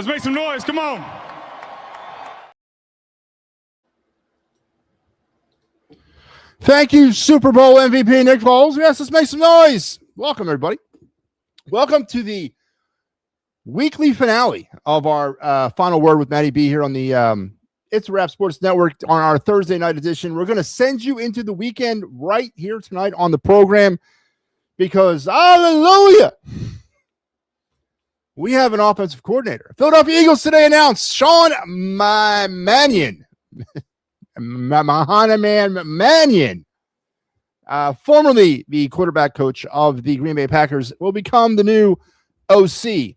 Let's make some noise. Come on. Thank you, Super Bowl MVP Nick Foles. Yes, let's make some noise. Welcome, everybody. Welcome to the weekly finale of our Final Word with MattyB here on the It's a Wrap Sports Network on our Thursday night edition. We're going to send you into the weekend right here tonight on the program because, hallelujah, we have an offensive coordinator. Philadelphia Eagles today announced Sean Mannion. Mannion, formerly the quarterback coach of the Green Bay Packers, will become the new OC.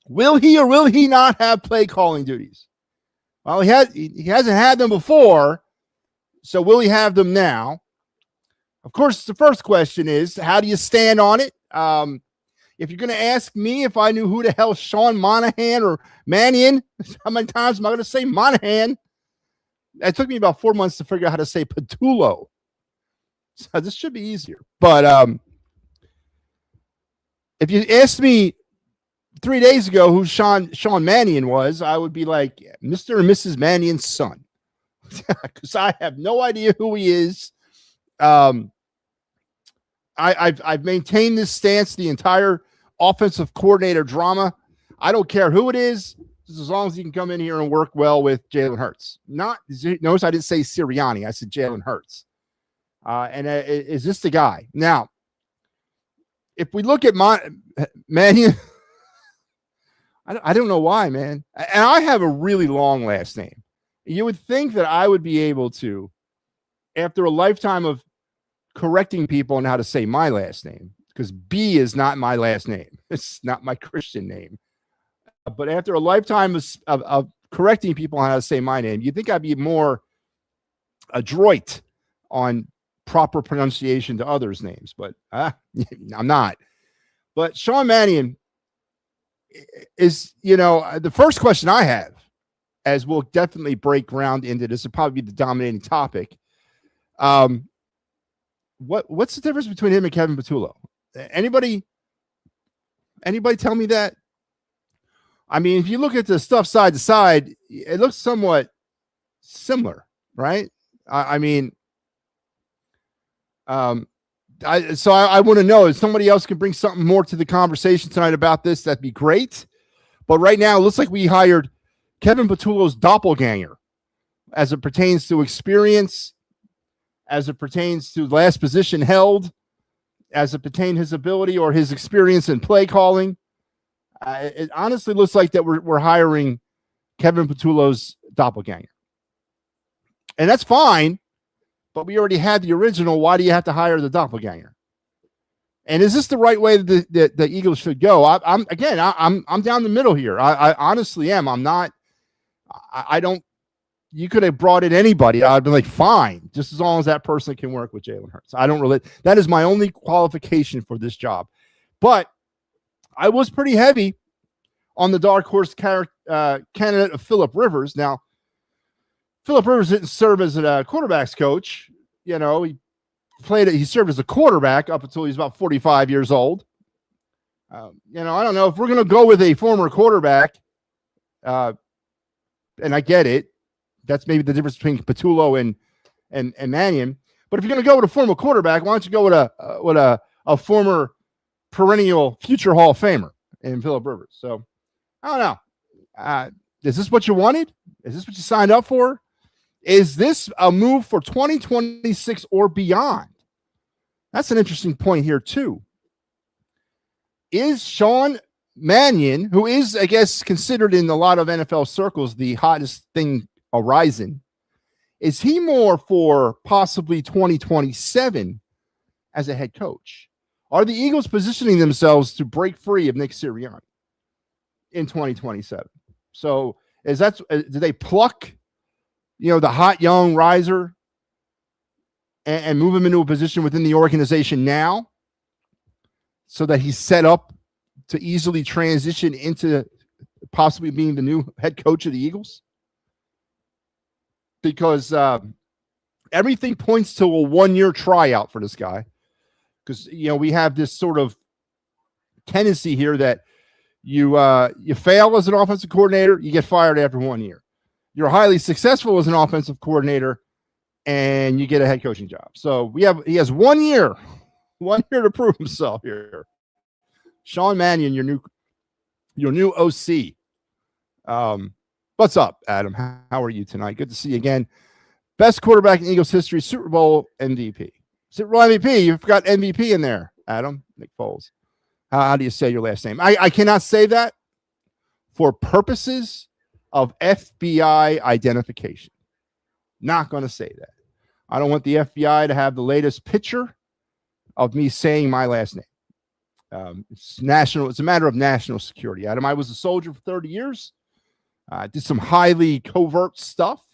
Will he or will he not have play calling duties? Well, he hasn't had them before, so will he have them now? Of course, the first question is, how do you stand on it? If you're going to ask me if I knew who the hell Sean Monahan or Mannion, how many times am I going to say Monahan? It took me about 4 months to figure out how to say Patullo. So this should be easier. But if you asked me 3 days ago who Sean Mannion was, I would be like Mr. and Mrs. Mannion's son. Because I have no idea who he is. I've maintained this stance the entire offensive coordinator drama. I don't care who it is, just as long as he can come in here and work well with Jalen Hurts. Notice I didn't say Sirianni. I said Jalen Hurts. Is this the guy? Now, if we look at Mannion, I don't know why, man. And I have a really long last name. You would think that I would be able to, after a lifetime of correcting people on how to say my last name, because B is not my last name. It's not my Christian name. But after a lifetime of correcting people on how to say my name, you'd think I'd be more adroit on proper pronunciation to others' names. But I'm not. But Sean Mannion is, the first question I have, as we'll definitely break ground into this, will probably be the dominating topic. What's the difference between him and Kevin Patullo? Anybody tell me that? I mean, if you look at the stuff side to side, it looks somewhat similar, right? I want to know if somebody else can bring something more to the conversation tonight about this, that'd be great. But right now, it looks like we hired Kevin Patullo's doppelganger as it pertains to experience, as it pertains to last position held, as it pertains his ability or his experience in play calling. It honestly looks like that we're hiring Kevin Patullo's doppelganger. And that's fine, but we already had the original. Why do you have to hire the doppelganger? And is this the right way that the Eagles should go? I'm down the middle here. I honestly am. I'm not. I don't. You could have brought in anybody. I'd be like, fine, just as long as that person can work with Jalen Hurts. I don't really. That is my only qualification for this job. But I was pretty heavy on the dark horse candidate of Philip Rivers. Now, Philip Rivers didn't serve as a quarterback's coach. He served as a quarterback up until he was about 45 years old. I don't know if we're going to go with a former quarterback. And I get it. That's maybe the difference between Patullo and Mannion. But if you're going to go with a former quarterback, why don't you go with a former perennial future Hall of Famer in Philip Rivers? So I don't know. Is this what you wanted? Is this what you signed up for? Is this a move for 2026 or beyond? That's an interesting point here too. Is Sean Mannion, who is, I guess, considered in a lot of NFL circles the hottest thing arising, is he more for possibly 2027 as a head coach? Are the Eagles positioning themselves to break free of Nick Sirianni in 2027? So do they pluck, the hot young riser and move him into a position within the organization now so that he's set up to easily transition into possibly being the new head coach of the Eagles? Because everything points to a one-year tryout for this guy. Because, we have this sort of tendency here that You fail as an offensive coordinator, you get fired after 1 year. You're highly successful as an offensive coordinator, and you get a head coaching job. So he has 1 year, 1 year to prove himself here. Sean Mannion, your new OC. What's up, Adam? How are you tonight? Good to see you again. Best quarterback in Eagles history, Super Bowl MVP. Super Bowl MVP. You forgot MVP in there, Adam. Nick Foles. How do you say your last name? I cannot say that for purposes of FBI identification. Not going to say that. I don't want the FBI to have the latest picture of me saying my last name. It's a matter of national security, Adam. I was a soldier for 30 years. I did some highly covert stuff.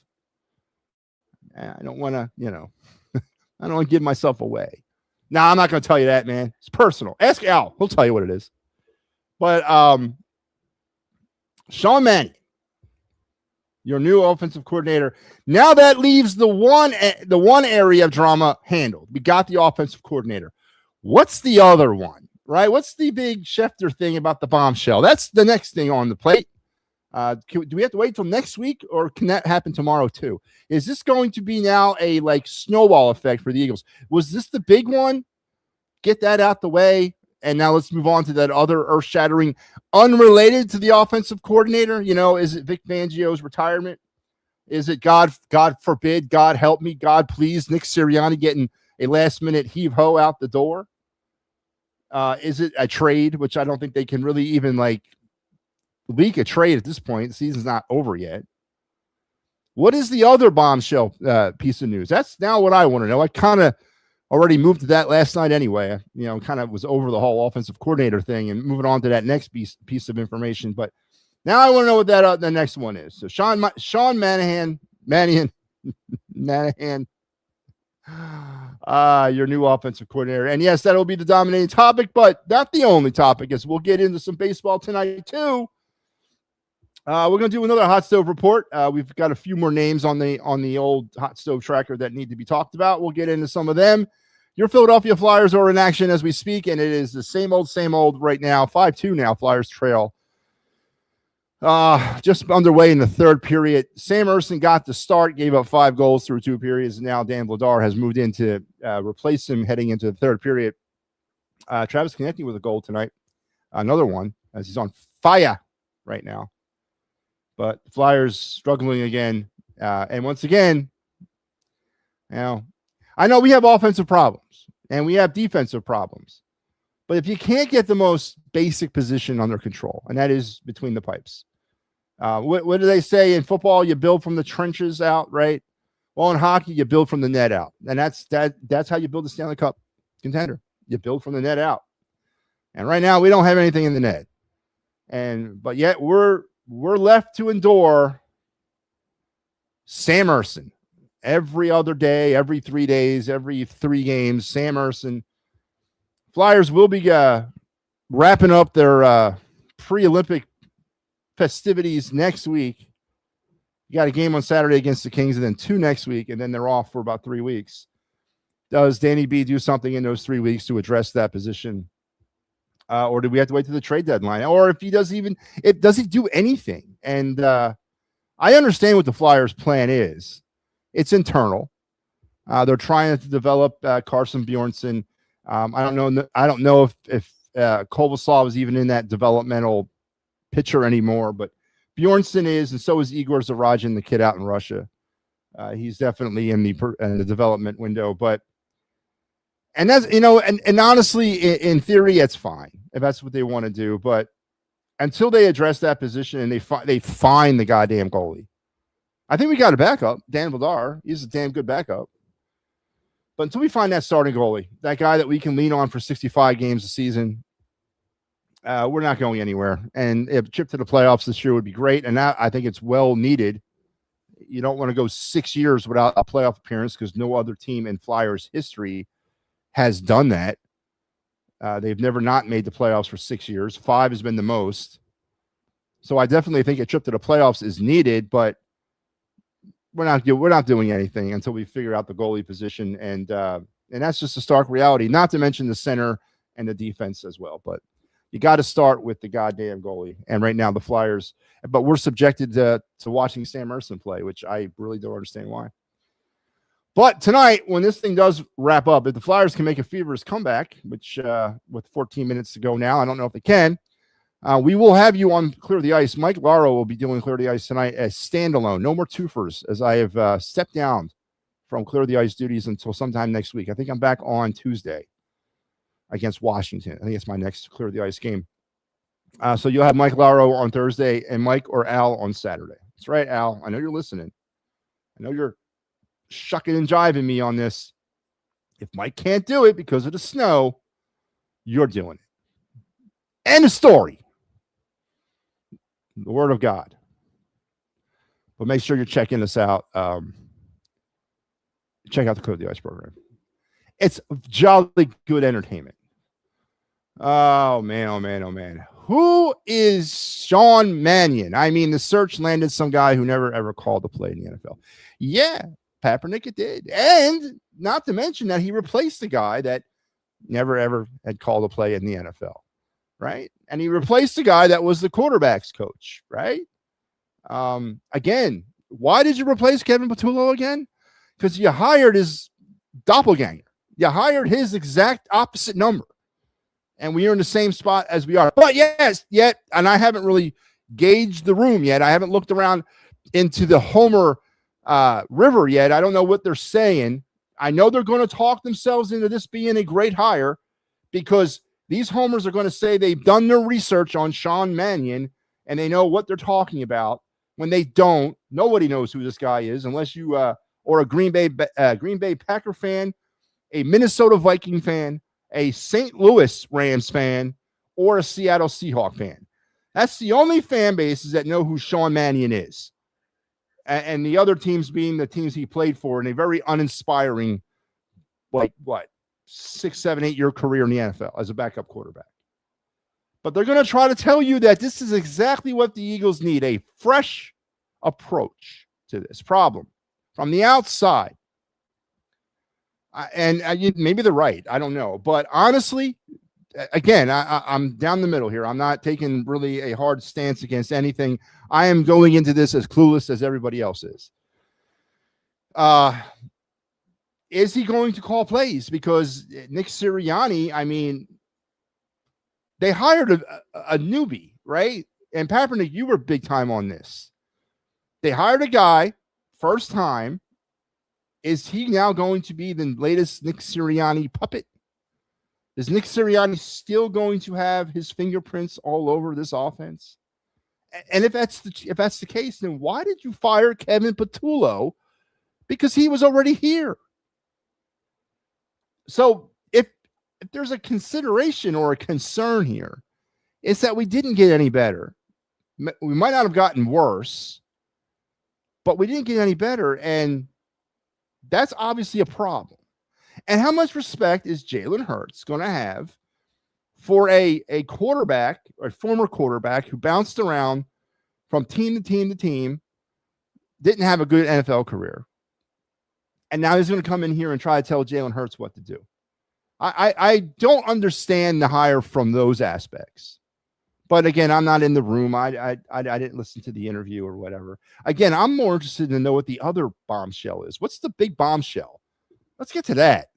I don't want to, I don't want to give myself away. No, I'm not going to tell you that, man. It's personal. Ask Al. He'll tell you what it is. But Sean Mannion, your new offensive coordinator. Now that leaves the one area of drama handled. We got the offensive coordinator. What's the other one, right? What's the big Schefter thing about the bombshell? That's the next thing on the plate. Do we have to wait till next week, or can that happen tomorrow too? Is this going to be now a snowball effect for the Eagles? Was this the big one? Get that out the way, and now let's move on to that other earth-shattering, unrelated to the offensive coordinator. Is it Vic Fangio's retirement? Is it God forbid, God help me, God please, Nick Sirianni getting a last-minute heave-ho out the door? Is it a trade, which I don't think they can really even leak a trade at this point? The season's not over yet. What is the other bombshell piece of news? That's now what I want to know. I kind of already moved to that last night anyway. Kind of was over the whole offensive coordinator thing and moving on to that next piece of information. But now I want to know what that the next one is. So Sean Mannion, your new offensive coordinator. And yes, that'll be the dominating topic, but not the only topic, as we'll get into some baseball tonight too. We're going to do another hot stove report. We've got a few more names on the old hot stove tracker that need to be talked about. We'll get into some of them. Your Philadelphia Flyers are in action as we speak, and it is the same old right now. 5-2 now, Flyers trail. Just underway in the third period. Sam Ersson got the start, gave up 5 goals through 2 periods, and now Dan Vladar has moved in to replace him heading into the third period. Travis Konecny with a goal tonight. Another one, as he's on fire right now. But the Flyers struggling again. And once again, I know we have offensive problems and we have defensive problems. But if you can't get the most basic position under control, and that is between the pipes, what do they say in football? You build from the trenches out, right? Well, in hockey, you build from the net out. And that's how you build a Stanley Cup contender. You build from the net out. And right now, we don't have anything in the net. But yet we're left to endure Sam Ersson every other day, every 3 days, every 3 games. Sam Ersson. Flyers will be wrapping up their pre-Olympic festivities next week. You got a game on Saturday against the Kings, and then 2 next week, and then they're off for about 3 weeks. Does Danny B do something in those 3 weeks to address that position? Or do we have to wait to the trade deadline? Or if he does he do anything? And I understand what the Flyers' plan is. It's internal. They're trying to develop Carson Bjornsson. I don't know if Kovaslav is even in that developmental picture anymore, but Bjornsson is, and so is Igor Zarajin, the kid out in Russia. He's definitely in the development window, and that's, and honestly, in theory, it's fine if that's what they want to do. But until they address that position and they find the goddamn goalie, I think we got a backup. Dan Vladar, he's a damn good backup. But until we find that starting goalie, that guy that we can lean on for 65 games a season, we're not going anywhere. And if chip to the playoffs this year would be great, and that, I think it's well needed. You don't want to go 6 years without a playoff appearance because no other team in Flyers history has done that. They've never not made the playoffs for 6 years. 5 has been the most. So I definitely think a trip to the playoffs is needed, but we're not doing anything until we figure out the goalie position, and that's just a stark reality. Not to mention the center and the defense as well. But You got to start with the goddamn goalie. And right now, the Flyers, but we're subjected to watching Sam Ersson play, which I really don't understand why. But tonight, when this thing does wrap up, if the Flyers can make a feverish comeback, which with 14 minutes to go now, I don't know if they can, we will have you on Clear the Ice. Mike Laro will be doing Clear the Ice tonight as standalone. No more twofers, as I have stepped down from Clear the Ice duties until sometime next week. I think I'm back on Tuesday against Washington. I think it's my next Clear the Ice game. So you'll have Mike Laro on Thursday and Mike or Al on Saturday. That's right, Al. I know you're listening. I know you're shucking and jiving me on this. If Mike can't do it because of the snow, you're doing it. End of story. The word of God. But make sure you're checking this out. Check out the Clear the Ice program. It's jolly good entertainment. Oh, man, oh, man, oh, man. Who is Sean Mannion? I mean, the search landed some guy who never, ever called a play in the NFL. Yeah, Kaepernick it did. And not to mention that he replaced the guy that never, ever had called a play in the NFL, right? And he replaced the guy that was the quarterback's coach, right? Again, why did you replace Kevin Patullo again? Because you hired his doppelganger. You hired his exact opposite number. And we are in the same spot as we are. But yes, yet, and I haven't really gauged the room yet. I haven't looked around into the Homer River yet. I don't know what they're saying. I know they're going to talk themselves into this being a great hire because these homers are going to say they've done their research on Sean Mannion and they know what they're talking about. When they don't, nobody knows who this guy is unless you or a Green Bay Packer fan, a Minnesota Viking fan, a St. Louis Rams fan, or a Seattle Seahawk fan. That's the only fan bases that know who Sean Mannion is. And the other teams being the teams he played for in a very uninspiring, 6, 7, 8 year career in the NFL as a backup quarterback. But they're going to try to tell you that this is exactly what the Eagles need, a fresh approach to this problem from the outside. And maybe they're right. I don't know. But honestly, again, I'm down the middle here. I'm not taking really a hard stance against anything. I am going into this as clueless as everybody else is. Is he going to call plays? Because Nick Sirianni, I mean, they hired a newbie, right? And Kaepernick, you were big time on this. They hired a guy, first time. Is he now going to be the latest Nick Sirianni puppet? Is Nick Sirianni still going to have his fingerprints all over this offense? And if that's the case, then why did you fire Kevin Patullo? Because he was already here. So if there's a consideration or a concern here, it's that we didn't get any better. We might not have gotten worse, but we didn't get any better. And that's obviously a problem. And how much respect is Jalen Hurts going to have for a quarterback, or a former quarterback who bounced around from team to team to team, didn't have a good NFL career, and now he's going to come in here and try to tell Jalen Hurts what to do? I don't understand the hire from those aspects. But again, I'm not in the room. I didn't listen to the interview or whatever. Again, I'm more interested to know what the other bombshell is. What's the big bombshell? Let's get to that.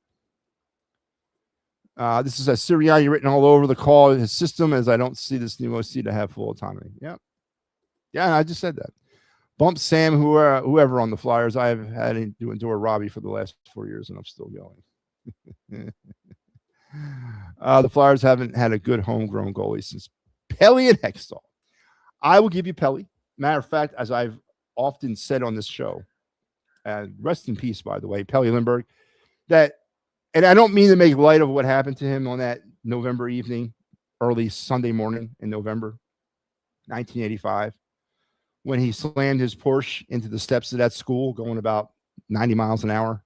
This is a Sirianni written all over the call his system, as I don't see this new OC to have full autonomy. Yep. Yeah, I just said that. Bump Sam, whoever on the Flyers. I've had to endure Robbie for the last 4 years, and I'm still going. The Flyers haven't had a good homegrown goalie since Pelly and Hextall. I will give you Pelly. Matter of fact, as I've often said on this show, and rest in peace, by the way, Pelly Lindbergh, that, and I don't mean to make light of what happened to him on that November evening, early Sunday morning in November 1985, when he slammed his Porsche into the steps of that school going about 90 miles an hour.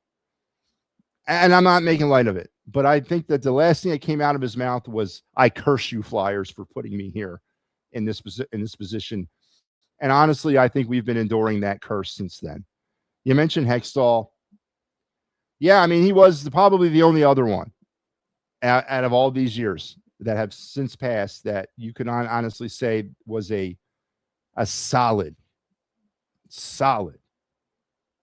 And I'm not making light of it, but I think that the last thing that came out of his mouth was, "I curse you, Flyers, for putting me here in this position." And honestly, I think we've been enduring that curse since then. You mentioned Hextall. Yeah, I mean, he was probably the only other one out of all these years that have since passed that you can honestly say was a solid,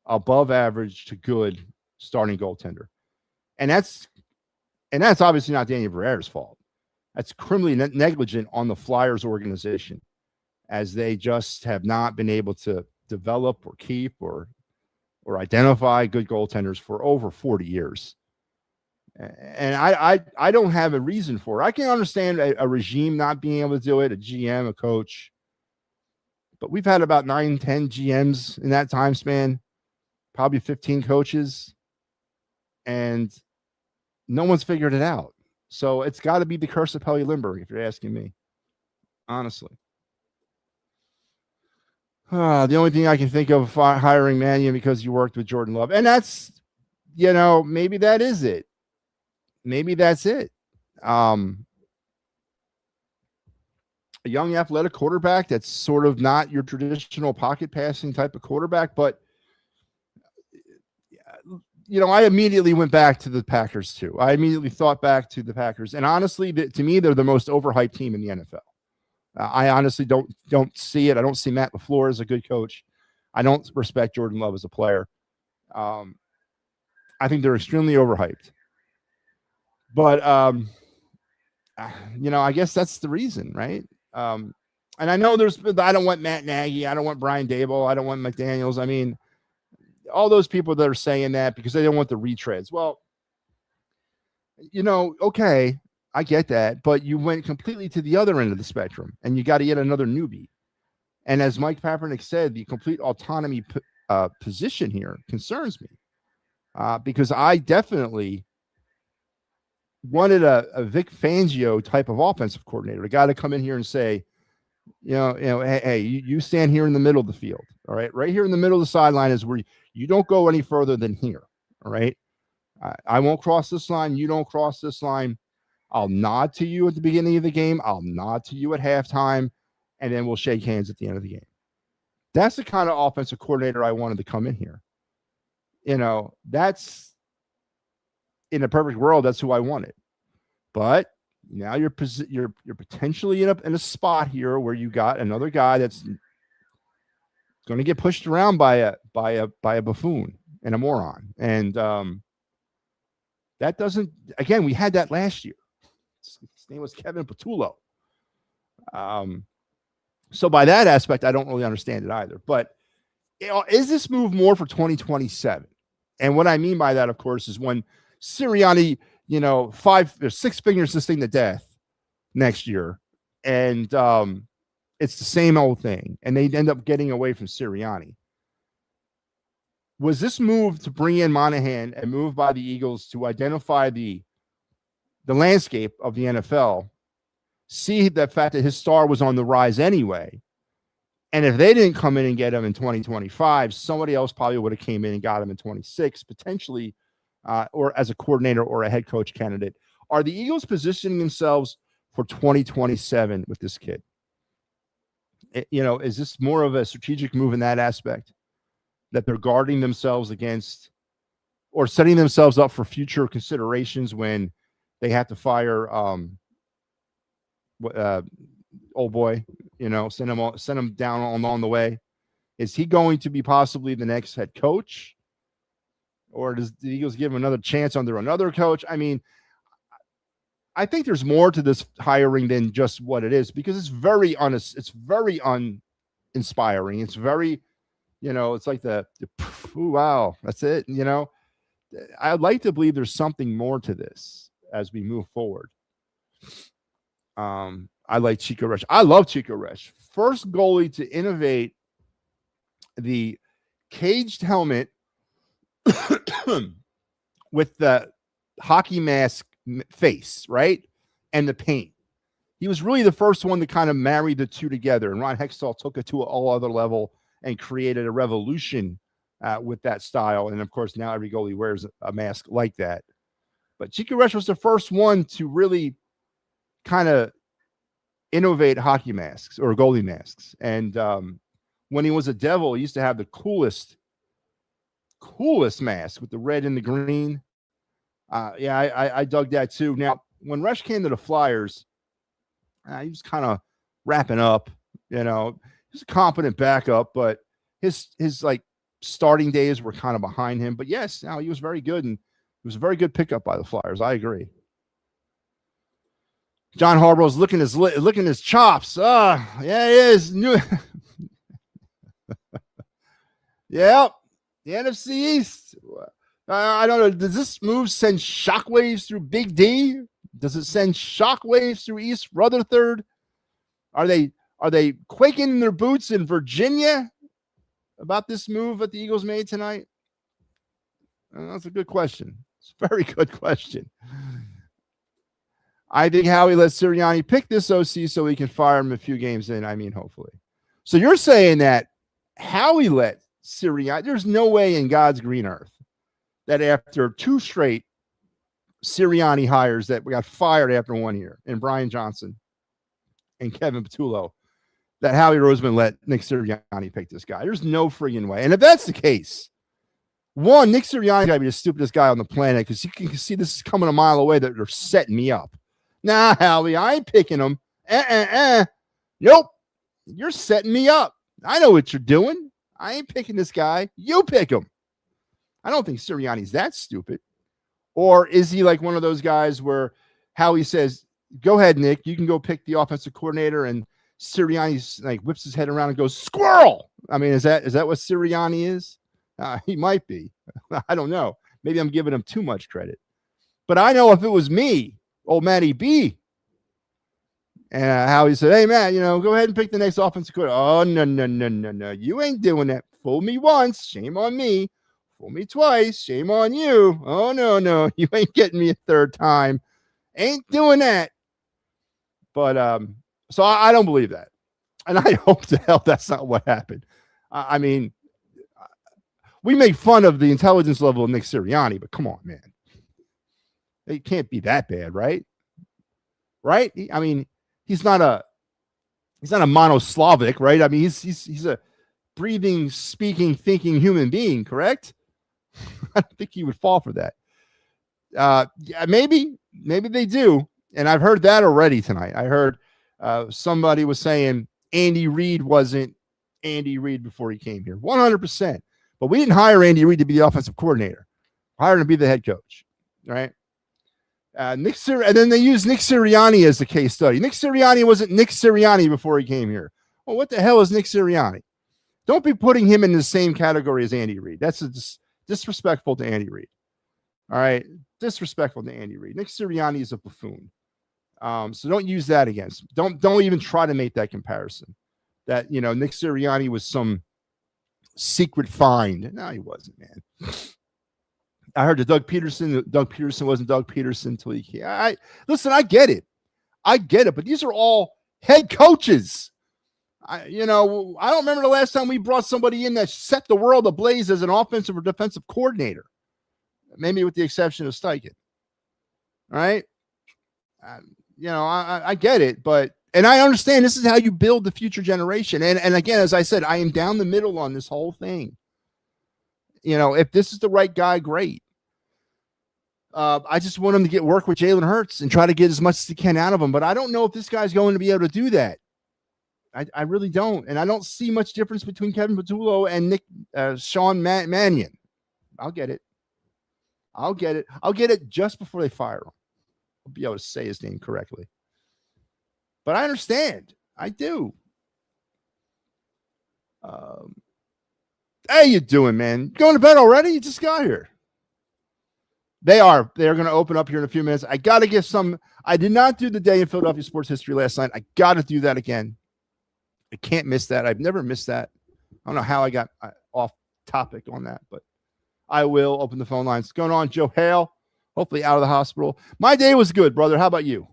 above average to good starting goaltender. And that's obviously not Daniel Barrera's fault. That's criminally negligent on the Flyers organization, as they just have not been able to develop or keep or identify good goaltenders for over 40 years. And I don't have a reason for it. I can understand a regime not being able to do it, a GM, a coach. But we've had about 9, 10 GMs in that time span, probably 15 coaches, and no one's figured it out. So it's got to be the curse of Pelle Lindbergh, if you're asking me, honestly. The only thing I can think of hiring Mannion because you worked with Jordan Love. And that's, maybe that is it. Maybe that's it. A young athletic quarterback that's sort of not your traditional pocket passing type of quarterback, but I immediately went back to the Packers too. I immediately thought back to the Packers, and honestly, to me, they're the most overhyped team in the NFL. I honestly don't see it. I don't see Matt LaFleur as a good coach. I don't respect Jordan Love as a player. I think they're extremely overhyped. But I guess that's the reason, right? And I know I don't want Matt Nagy, I don't want Brian Daboll, I don't want McDaniels. I mean, all those people that are saying that because they don't want the retreads. Well, okay, I get that, but you went completely to the other end of the spectrum, and you got to get another newbie. And as Mike Kaepernick said, the complete autonomy position here concerns me because I definitely wanted a Vic Fangio type of offensive coordinator, a guy to come in here and say, hey, you stand here in the middle of the field, all right? Right here in the middle of the sideline is where you don't go any further than here, all right? I won't cross this line. You don't cross this line. I'll nod to you at the beginning of the game. I'll nod to you at halftime, and then we'll shake hands at the end of the game. That's the kind of offensive coordinator I wanted to come in here. That's in a perfect world. That's who I wanted. But now you're potentially in a spot here where you got another guy that's going to get pushed around by a buffoon and a moron, and that doesn't. Again, we had that last year. His name was Kevin Patullo. So by that aspect, I don't really understand it either. But is this move more for 2027? And what I mean by that, of course, is when Sirianni, 5 or 6 fingers this thing to death next year, and it's the same old thing, and they end up getting away from Sirianni. Was this move to bring in Monahan and move by the Eagles to identify the landscape of the NFL, see the fact that his star was on the rise anyway, and if they didn't come in and get him in 2025, somebody else probably would have came in and got him in 26, potentially, or as a coordinator or a head coach candidate. Are the Eagles positioning themselves for 2027 with this kid? Is this more of a strategic move in that aspect, that they're guarding themselves against or setting themselves up for future considerations when they have to fire old boy, send him down along the way? Is he going to be possibly the next head coach? Or does the Eagles give him another chance under another coach? I mean, I think there's more to this hiring than just what it is, because it's very honest. It's very uninspiring. It's very, it's like ooh, wow, that's it. I'd like to believe there's something more to this as we move forward. I like Chico Resch. I love Chico Resch. First goalie to innovate the caged helmet with the hockey mask face, right? And the paint. He was really the first one to kind of marry the two together. And Ron Hextall took it to an all other level and created a revolution with that style. And of course, now every goalie wears a mask like that. But Chico Resch was the first one to really kind of innovate hockey masks or goalie masks. And when he was a Devil, he used to have the coolest mask with the red and the green. I dug that too. Now, when Resch came to the Flyers, He was kind of wrapping up, he's a competent backup, but his like starting days were kind of behind him. But yes, now he was very good, and it was a very good pickup by the Flyers. I agree. John Harbaugh's licking his chops. Yeah, he is. Yep. The NFC East. I don't know. Does this move send shockwaves through Big D? Does it send shockwaves through East Rutherford? Are they quaking in their boots in Virginia about this move that the Eagles made tonight? That's a good question. It's a very good question. I think Howie let Sirianni pick this OC so he can fire him a few games in. I mean, hopefully. So you're saying that Howie let Sirianni, there's no way in God's green earth that after 2 straight Sirianni hires that we got fired after 1 year, and Brian Johnson and Kevin Patullo, that Howie Roseman let Nick Sirianni pick this guy. There's no friggin' way. And if that's the case, one, Nick Sirianni got to be the stupidest guy on the planet, because you can see this is coming a mile away that they're setting me up. Nah, Howie, I ain't picking him. Nope. You're setting me up. I know what you're doing. I ain't picking this guy. You pick him. I don't think Sirianni's that stupid. Or is he like one of those guys where Howie says, go ahead, Nick, you can go pick the offensive coordinator, and Sirianni's like whips his head around and goes, squirrel. I mean, is that what Sirianni is? He might be. I don't know. Maybe I'm giving him too much credit. But I know if it was me, old MattyB, and Howie said, hey, Matt, go ahead and pick the next offensive coordinator. Oh, no. You ain't doing that. Fool me once. Shame on me. Fool me twice. Shame on you. Oh, no. You ain't getting me a third time. Ain't doing that. But so I don't believe that. And I hope to hell that's not what happened. I mean, we make fun of the intelligence level of Nick Sirianni, but come on, man. It can't be that bad, right? Right? I mean, he's not a monoslavic, right? I mean, he's a breathing, speaking, thinking human being, correct? I don't think he would fall for that. Yeah, maybe they do. And I've heard that already tonight. I heard somebody was saying Andy Reid wasn't Andy Reid before he came here. 100%. But we didn't hire Andy Reid to be the offensive coordinator. We hired him to be the head coach, right? And then they used Nick Sirianni as the case study. Nick Sirianni wasn't Nick Sirianni before he came here. Well, what the hell is Nick Sirianni? Don't be putting him in the same category as Andy Reid. That's disrespectful to Andy Reid. All right? Disrespectful to Andy Reid. Nick Sirianni is a buffoon. So don't use that against him. Don't even try to make that comparison. That, Nick Sirianni was some secret find. No, he wasn't, man. I heard that Doug Peterson wasn't Doug Peterson until he came. Listen, I get it. But these are all head coaches. I don't remember the last time we brought somebody in that set the world ablaze as an offensive or defensive coordinator. Maybe with the exception of Steichen. All right. I get it, and I understand this is how you build the future generation. And again, as I said, I am down the middle on this whole thing. If this is the right guy, great. I just want him to get work with Jalen Hurts and try to get as much as he can out of him. But I don't know if this guy's going to be able to do that. I really don't. And I don't see much difference between Kevin Patullo and Sean Mannion. I'll get it. I'll get it just before they fire him. I'll be able to say his name correctly. But I understand. I do. How you doing, man? Going to bed already? You just got here. They're going to open up here in a few minutes. I got to give some. I did not do the day in Philadelphia sports history last night. I got to do that again. I can't miss that. I've never missed that. I don't know how I got off topic on that, but I will open the phone lines. What's going on, Joe Hale? Hopefully out of the hospital. My day was good, brother. How about you?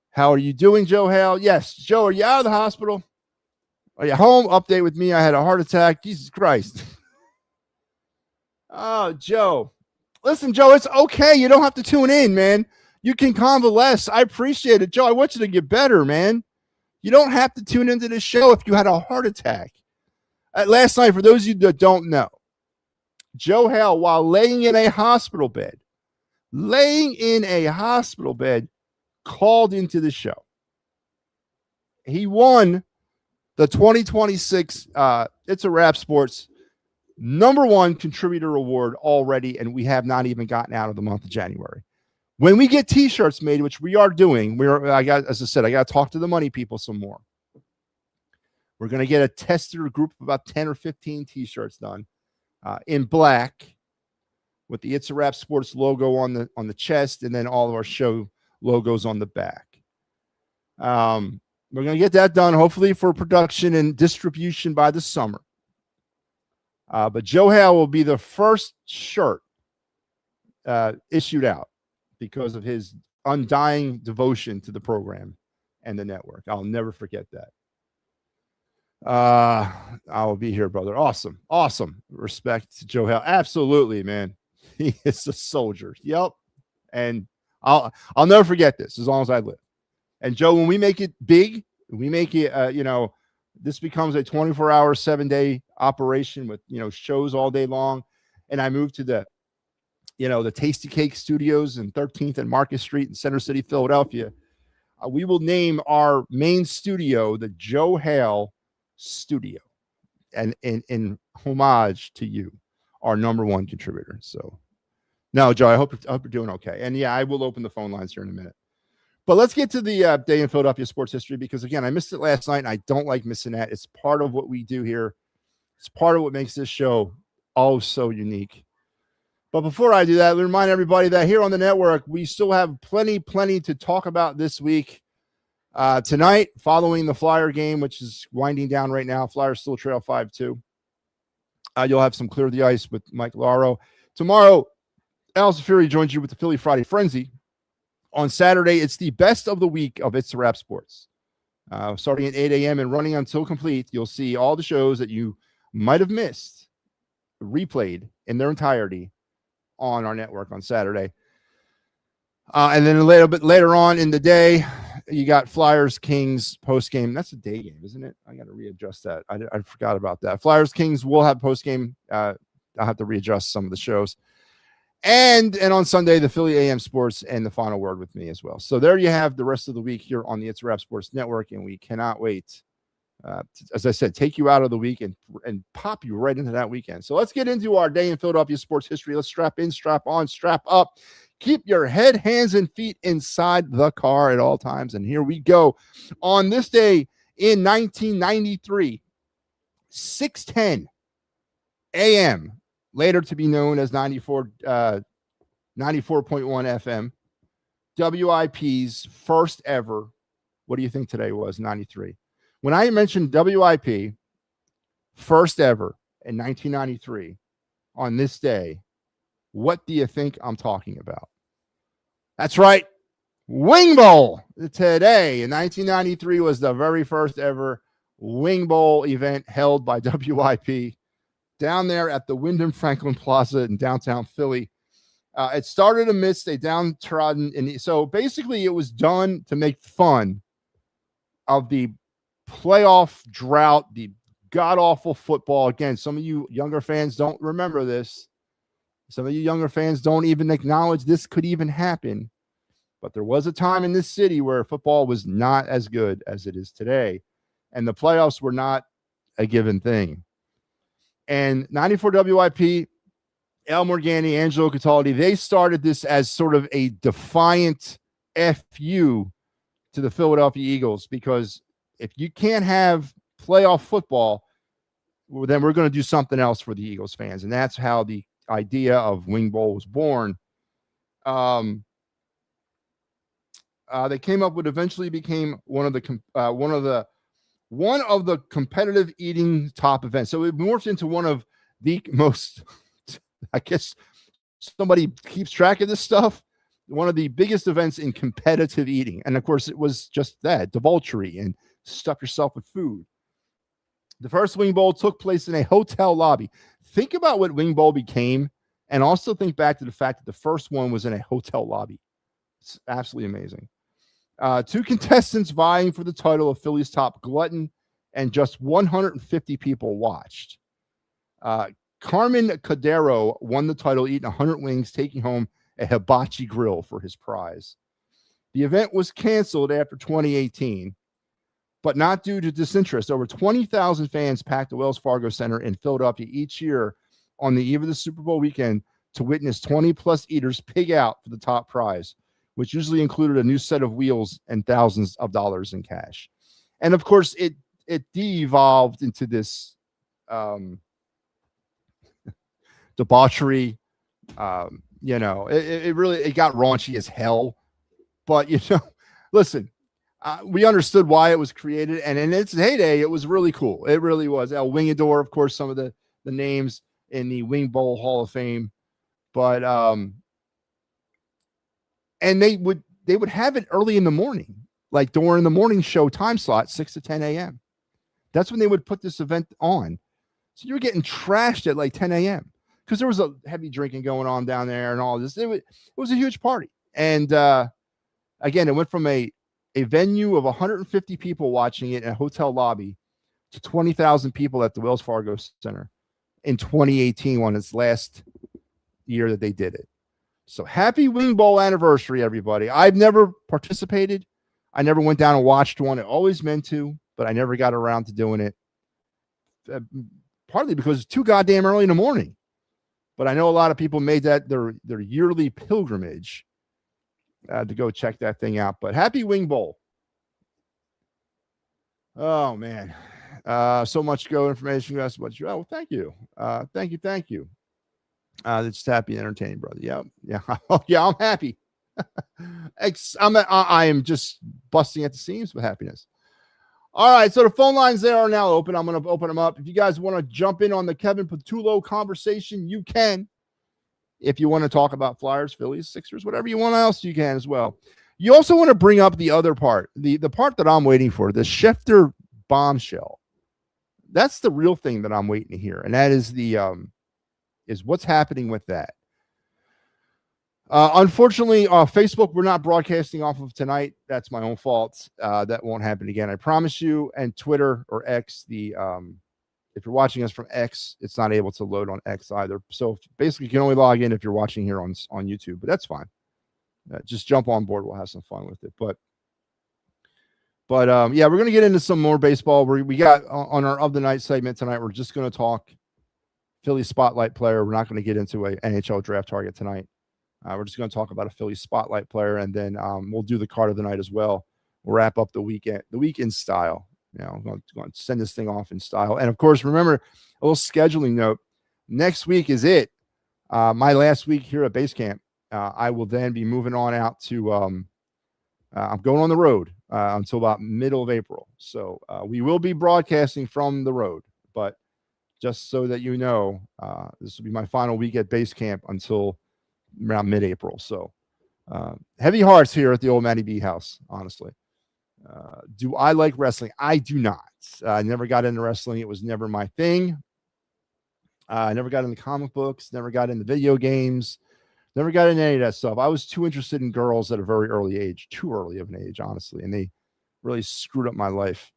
How are you doing, Joe Hale? Yes. Joe, are you out of the hospital? Are you home? Update with me. I had a heart attack. Jesus Christ. Oh, Joe. Listen, Joe, it's okay. You don't have to tune in, man. You can convalesce. I appreciate it. Joe, I want you to get better, man. You don't have to tune into this show if you had a heart attack. Last night, for those of you that don't know, Joe Hale, while laying in a hospital bed, called into the show. He won the 2026 It's a Wrap Sports #1 contributor award already, and we have not even gotten out of the month of January. When we get t-shirts made, which we are doing, as I said, I got to talk to the money people some more. We're going to get a tester group of about 10 or 15 t-shirts done in black with the It's a Wrap Sports logo on the chest, and then all of our show logos on the back. We're going to get that done, hopefully for production and distribution by the summer. But Joe Hale will be the first shirt issued out because of his undying devotion to the program and the network. I'll never forget that. I'll be here, brother. Awesome. Respect to Joe Hale. Absolutely, man. He is a soldier. Yep. And I'll never forget this as long as I live. And Joe, when we make it big, we make it, this becomes a 24-hour, 7-day operation with, shows all day long. And I moved to the Tasty Cake Studios in 13th and Market Street in Center City, Philadelphia. We will name our main studio the Joe Hale Studio, and in homage to you, our #1 contributor. So, no, Joe, I hope you're doing okay. And yeah, I will open the phone lines here in a minute. But let's get to the day in Philadelphia sports history, because again, I missed it last night, and I don't like missing that. It's part of what we do here. It's part of what makes this show oh so unique. But before I do that, let me remind everybody that here on the network, we still have plenty to talk about this week. Tonight, following the Flyer game, which is winding down right now, Flyers still trail 5-2. You'll have some Clear the Ice with Mike Laro. Tomorrow, Al Zafiri joins you with the Philly Friday Frenzy. On Saturday, it's the best of the week of It's a Wrap Sports. Starting at 8 a.m. and running until complete, you'll see all the shows that you might have missed replayed in their entirety on our network on Saturday. And then a little bit later on in the day, you got Flyers Kings post game. That's a day game, isn't it? I got to readjust that. I forgot about that. Flyers Kings will have post game. I'll have to readjust some of the shows. And on Sunday, the Philly AM Sports and the Final Word with me as well. So there you have the rest of the week here on the It's a Wrap Sports Network, and we cannot wait, as I said, take you out of the week and pop you right into that weekend. So let's get into our day in Philadelphia sports history. Let's strap in, strap on, strap up. Keep your head, hands, and feet inside the car at all times. And here we go. On this day in 1993, 6:10 a.m., later to be known as 94.1 FM, WIP's first ever, what do you think today was, 93? When I mentioned WIP, first ever in 1993, on this day, what do you think I'm talking about? That's right, Wing Bowl. Today in 1993 was the very first ever Wing Bowl event held by WIP down there at the Wyndham Franklin Plaza in downtown Philly. It started amidst a downtrodden, and so basically it was done to make fun of the playoff drought, the god-awful football. Again, some of you younger fans don't remember this. Some of you younger fans don't even acknowledge this could even happen. But there was a time in this city where football was not as good as it is today, and the playoffs were not a given thing. And 94 WIP, Al Morgani, Angelo Cataldi, they started this as sort of a defiant FU to the Philadelphia Eagles, because if you can't have playoff football, well, then we're going to do something else for the Eagles fans. And that's how the idea of Wing Bowl was born. They came up with, eventually became one of the competitive eating top events. So it morphed into one of the most, I guess somebody keeps track of this stuff, one of the biggest events in competitive eating. And of course it was just that, debauchery and stuff yourself with food. The first Wing Bowl took place in a hotel lobby. Think about what Wing Bowl became, and also think back to the fact that the first one was in a hotel lobby. It's absolutely amazing. Two contestants vying for the title of Philly's top glutton, and just 150 people watched. Carmen Cordero won the title, eating 100 wings, taking home a hibachi grill for his prize. The event was canceled after 2018. but not due to disinterest. Over 20,000 fans packed the Wells Fargo Center in Philadelphia each year on the eve of the Super Bowl weekend to witness 20-plus eaters pig out for the top prize, which usually included a new set of wheels and thousands of dollars in cash. And, of course, it de-evolved into this debauchery. It really got raunchy as hell. But, listen, we understood why it was created. And in its heyday, it was really cool. It really was. El Wingador, of course, some of the names in the Wing Bowl Hall of Fame. But and they would have it early in the morning, like during the morning show time slot, 6 to 10 a.m. That's when they would put this event on. So you were getting trashed at like 10 a.m. because there was a heavy drinking going on down there and all this. It was a huge party. And again, it went from a venue of 150 people watching it in a hotel lobby to 20,000 people at the Wells Fargo Center in 2018 on its last year that they did it. So happy Wing Bowl anniversary, everybody. I've never participated. I never went down and watched one. I always meant to, but I never got around to doing it. Partly because it's too goddamn early in the morning. But I know a lot of people made that their yearly pilgrimage to go check that thing out. But happy Wing Bowl. Oh, man. So much go information. Well, thank you. Thank you. It's happy and entertaining, brother. Yeah. Yeah, I'm happy. I am just busting at the seams with happiness. All right, so the phone lines there are now open. I'm going to open them up. If you guys want to jump in on the Kevin Patullo conversation, you can. If you want to talk about Flyers, Phillies, Sixers, whatever you want else, you can as well. You also want to bring up the other part, the part that I'm waiting for, the Schefter bombshell. That's the real thing that I'm waiting to hear, and that is is what's happening with that. Unfortunately, Facebook, we're not broadcasting off of tonight. That's my own fault. That won't happen again, I promise you. And Twitter or X, if you're watching us from X, it's not able to load on X either. So basically, you can only log in if you're watching here on YouTube, but that's fine. Just jump on board. We'll have some fun with it. But yeah, we're going to get into some more baseball. We got on our Of the Night segment tonight, we're just going to talk Philly Spotlight player. We're not going to get into an NHL draft target tonight. We're just going to talk about a Philly Spotlight player, and then we'll do the card of the night as well. We'll wrap up the weekend style. I'm going to send this thing off in style. And, of course, remember, a little scheduling note. Next week is it. My last week here at base camp. I will then be moving on out to I'm going on the road until about middle of April. So we will be broadcasting from the road. But just so that you know, this will be my final week at base camp until around mid-April. So heavy hearts here at the old MattyB house, honestly. Do I like wrestling? I do not. I never got into wrestling. It was never my thing. I never got into comic books, never got into video games, never got into any of that stuff. I was too interested in girls at a very early age, too early of an age, honestly, and they really screwed up my life.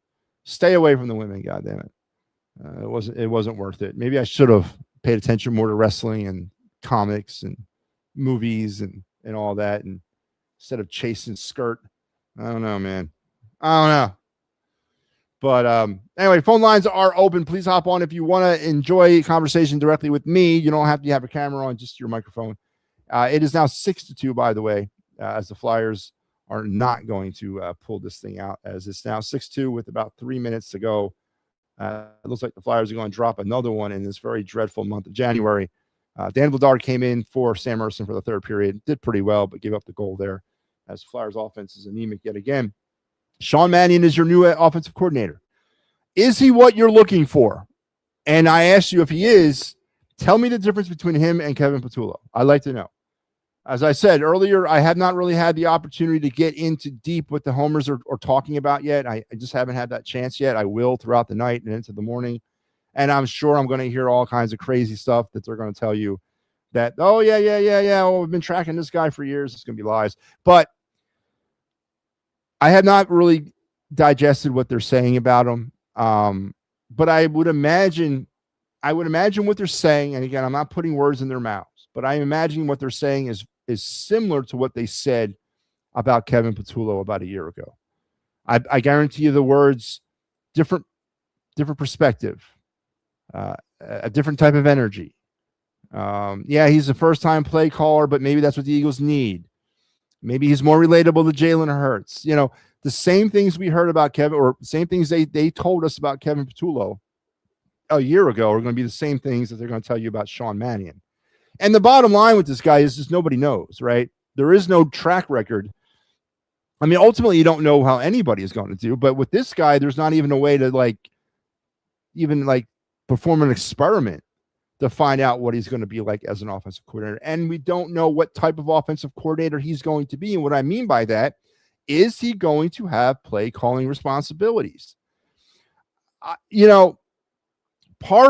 Stay away from the women, goddammit. It wasn't worth it. Maybe I should have paid attention more to wrestling and comics and movies and all that, and instead of chasing skirt. I don't know, man. I don't know. But anyway, phone lines are open. Please hop on if you want to enjoy a conversation directly with me. You don't have to have a camera on, just your microphone. It is now 6-2, by the way, as the Flyers are not going to pull this thing out, as it's now 6-2 with about 3 minutes to go. It looks like the Flyers are going to drop another one in this very dreadful month of January. Dan Vladar came in for Sam Emerson for the third period, did pretty well, but gave up the goal there as Flyers offense is anemic yet again. Sean Mannion is your new offensive coordinator. Is he what you're looking for? And I asked you if he is, tell me the difference between him and Kevin Patullo. I'd like to know. As I said earlier, I have not really had the opportunity to get into deep what the homers are talking about yet. I just haven't had that chance yet. I will throughout the night and into the morning. And I'm sure I'm going to hear all kinds of crazy stuff that they're going to tell you that, oh, yeah. Oh, we've been tracking this guy for years. It's going to be lies. But I have not really digested what they're saying about him. But I would imagine what they're saying. And again, I'm not putting words in their mouths, but I'm imagining what they're saying is similar to what they said about Kevin Patullo about a year ago. I guarantee you the words different perspective, a different type of energy. Yeah, he's a first-time play caller, but maybe that's what the Eagles need. Maybe he's more relatable to Jalen Hurts. You know, the same things we heard about Kevin, or same things they told us about Kevin Patullo a year ago are going to be the same things that they're going to tell you about Sean Mannion. And the bottom line with this guy is just nobody knows, right? There is no track record. I mean, ultimately, you don't know how anybody is going to do, but with this guy, there's not even a way to even perform an experiment to find out what he's going to be like as an offensive coordinator. And we don't know what type of offensive coordinator he's going to be. And what I mean by that is he going to have play calling responsibilities? Part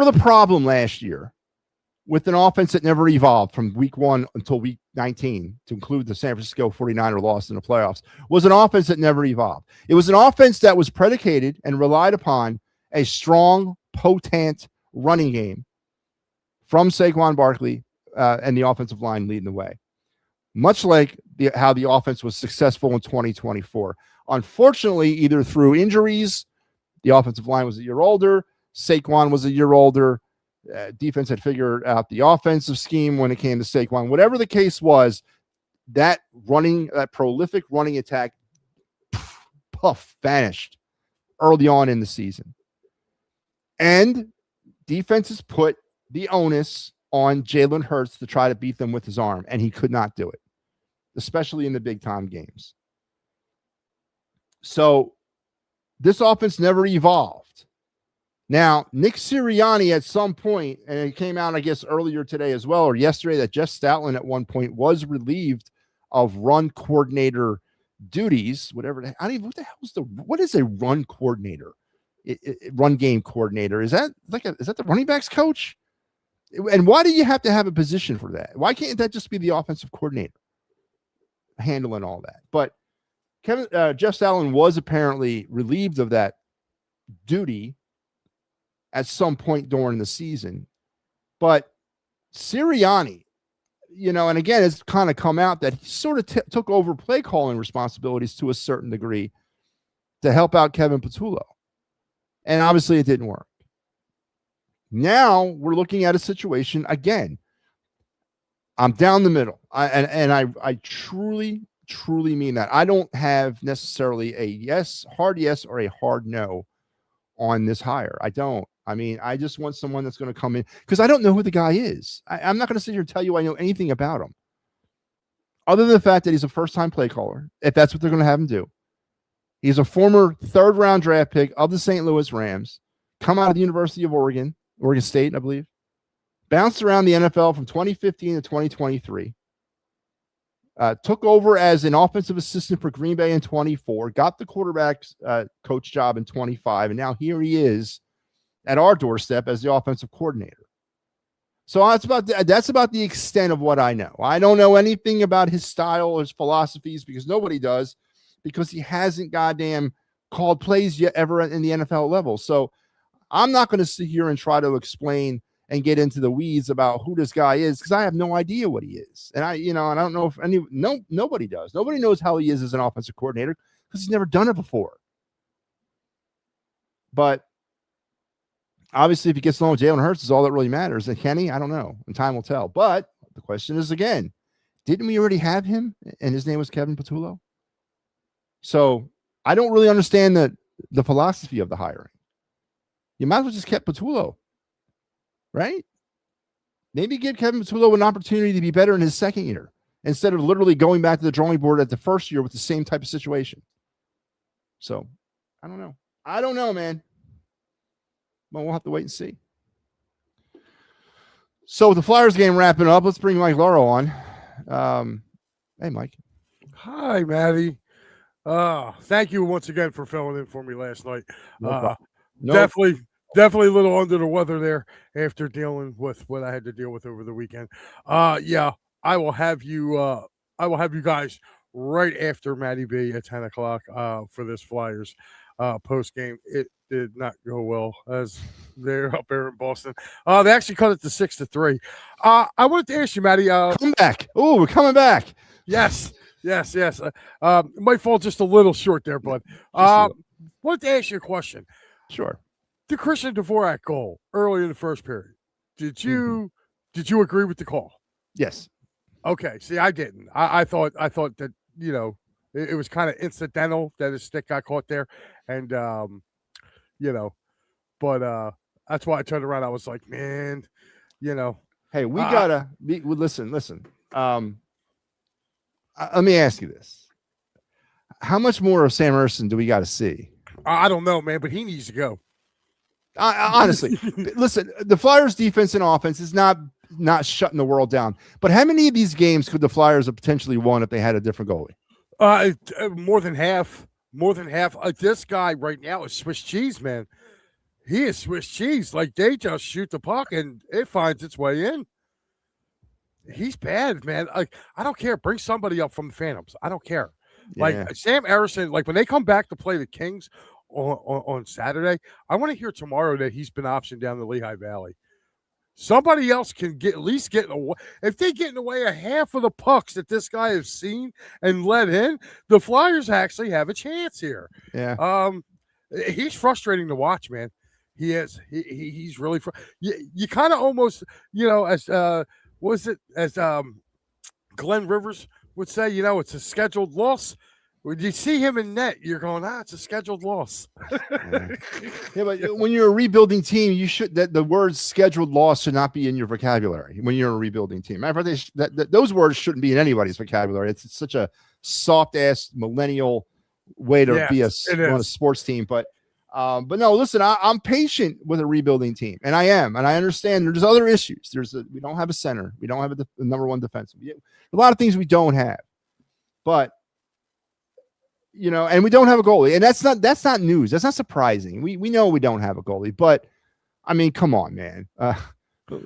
of the problem last year with an offense that never evolved from week 1 until week 19, to include the San Francisco 49er loss in the playoffs, was an offense that never evolved. It was an offense that was predicated and relied upon a strong, potent running game from Saquon Barkley and the offensive line leading the way, much like how the offense was successful in 2024. Unfortunately, either through injuries, the offensive line was a year older, Saquon was a year older, defense had figured out the offensive scheme when it came to Saquon. Whatever the case was, that prolific running attack, vanished early on in the season. And defenses put the onus on Jalen Hurts to try to beat them with his arm, and he could not do it, especially in the big-time games. So this offense never evolved. Now, Nick Sirianni at some point, and it came out, I guess, earlier today as well, or yesterday, that Jeff Stoutland at one point was relieved of run coordinator duties, whatever. What the hell what is a run coordinator? Run game coordinator? Is that the running backs coach? And why do you have to have a position for that? Why can't that just be the offensive coordinator handling all that? But Jeff Stoutland was apparently relieved of that duty at some point during the season. But Sirianni, and again, it's kind of come out that he sort of took over play calling responsibilities to a certain degree to help out Kevin Patullo. And obviously it didn't work. Now we're looking at a situation again. I'm down the middle. I truly, truly mean that. I don't have necessarily a hard yes or a hard no on this hire. I don't. I mean, I just want someone that's going to come in, because I don't know who the guy is. I'm not going to sit here and tell you I know anything about him, other than the fact that he's a first-time play caller, if that's what they're going to have him do. He's a former third-round draft pick of the St. Louis Rams, come out of the University of Oregon State, I believe, bounced around the NFL from 2015 to 2023, took over as an offensive assistant for Green Bay in 24, got the quarterback's coach job in 25, and now here he is at our doorstep as the offensive coordinator. So that's about the extent of what I know. I don't know anything about his style or his philosophies, because nobody does, because he hasn't goddamn called plays yet ever in the NFL level. So I'm not going to sit here and try to explain and get into the weeds about who this guy is, because I have no idea what he is. And I don't know if nobody does. Nobody knows how he is as an offensive coordinator, because he's never done it before. But obviously, if he gets along with Jalen Hurts, is all that really matters. And can he? I don't know. And time will tell. But the question is, again, didn't we already have him? And his name was Kevin Patullo. So I don't really understand the philosophy of the hiring. You might as well just kept Patullo, right? Maybe give Kevin Patullo an opportunity to be better in his second year, instead of literally going back to the drawing board at the first year with the same type of situation. So I don't know. I don't know, man. But we'll have to wait and see. So with the Flyers game wrapping up, let's bring Mike Lauro on. Hey, Mike. Hi, Matty. Thank you once again for filling in for me last night. Definitely a little under the weather there after dealing with what I had to deal with over the weekend. Yeah, I will have you guys right after MattyB at 10 o'clock for this Flyers post game. It did not go well as they're up there in Boston. They actually cut it to 6-3. I wanted to ask you, Matty. Come back. Oh, we're coming back. Yes. Yes. Might fall just a little short there, bud. Wanted to ask you a question. Sure. The Christian Dvorak goal early in the first period. Did you agree with the call? Yes. Okay. See, I didn't. I thought that it was kind of incidental that his stick got caught there, and but that's why I turned around. I was like, man, Hey, we gotta listen. Let me ask you this: how much more of Sam Ersson do we got to see? I don't know, man, but he needs to go. Honestly, listen, the Flyers' defense and offense is not shutting the world down. But how many of these games could the Flyers have potentially won if they had a different goalie? More than half. This guy right now is Swiss cheese, man. He is Swiss cheese. Like, they just shoot the puck and it finds its way in. He's bad, man. Like, I don't care. Bring somebody up from the Phantoms. I don't care. Like, Sam Ersson, like, when they come back to play the Kings on Saturday, I want to hear tomorrow that he's been optioned down the Lehigh Valley. Somebody else can at least get away. If they get in the way of half of the pucks that this guy has seen and let in, the Flyers actually have a chance here. Yeah. He's frustrating to watch, man. He is. He's really. You kind of almost, as Glenn Rivers would say, it's a scheduled loss. When you see him in net, you're going, it's a scheduled loss. Yeah, but when you're a rebuilding team, you should the words "scheduled loss" should not be in your vocabulary. When you're a rebuilding team, those words shouldn't be in anybody's vocabulary. It's such a soft ass millennial way to be on a sports team. But no, listen, I'm patient with a rebuilding team, and I am, and I understand there's other issues. We don't have a center, we don't have the number one defensive. A lot of things we don't have, but. And we don't have a goalie, and that's not news. That's not surprising. We know we don't have a goalie, but I mean, come on, man.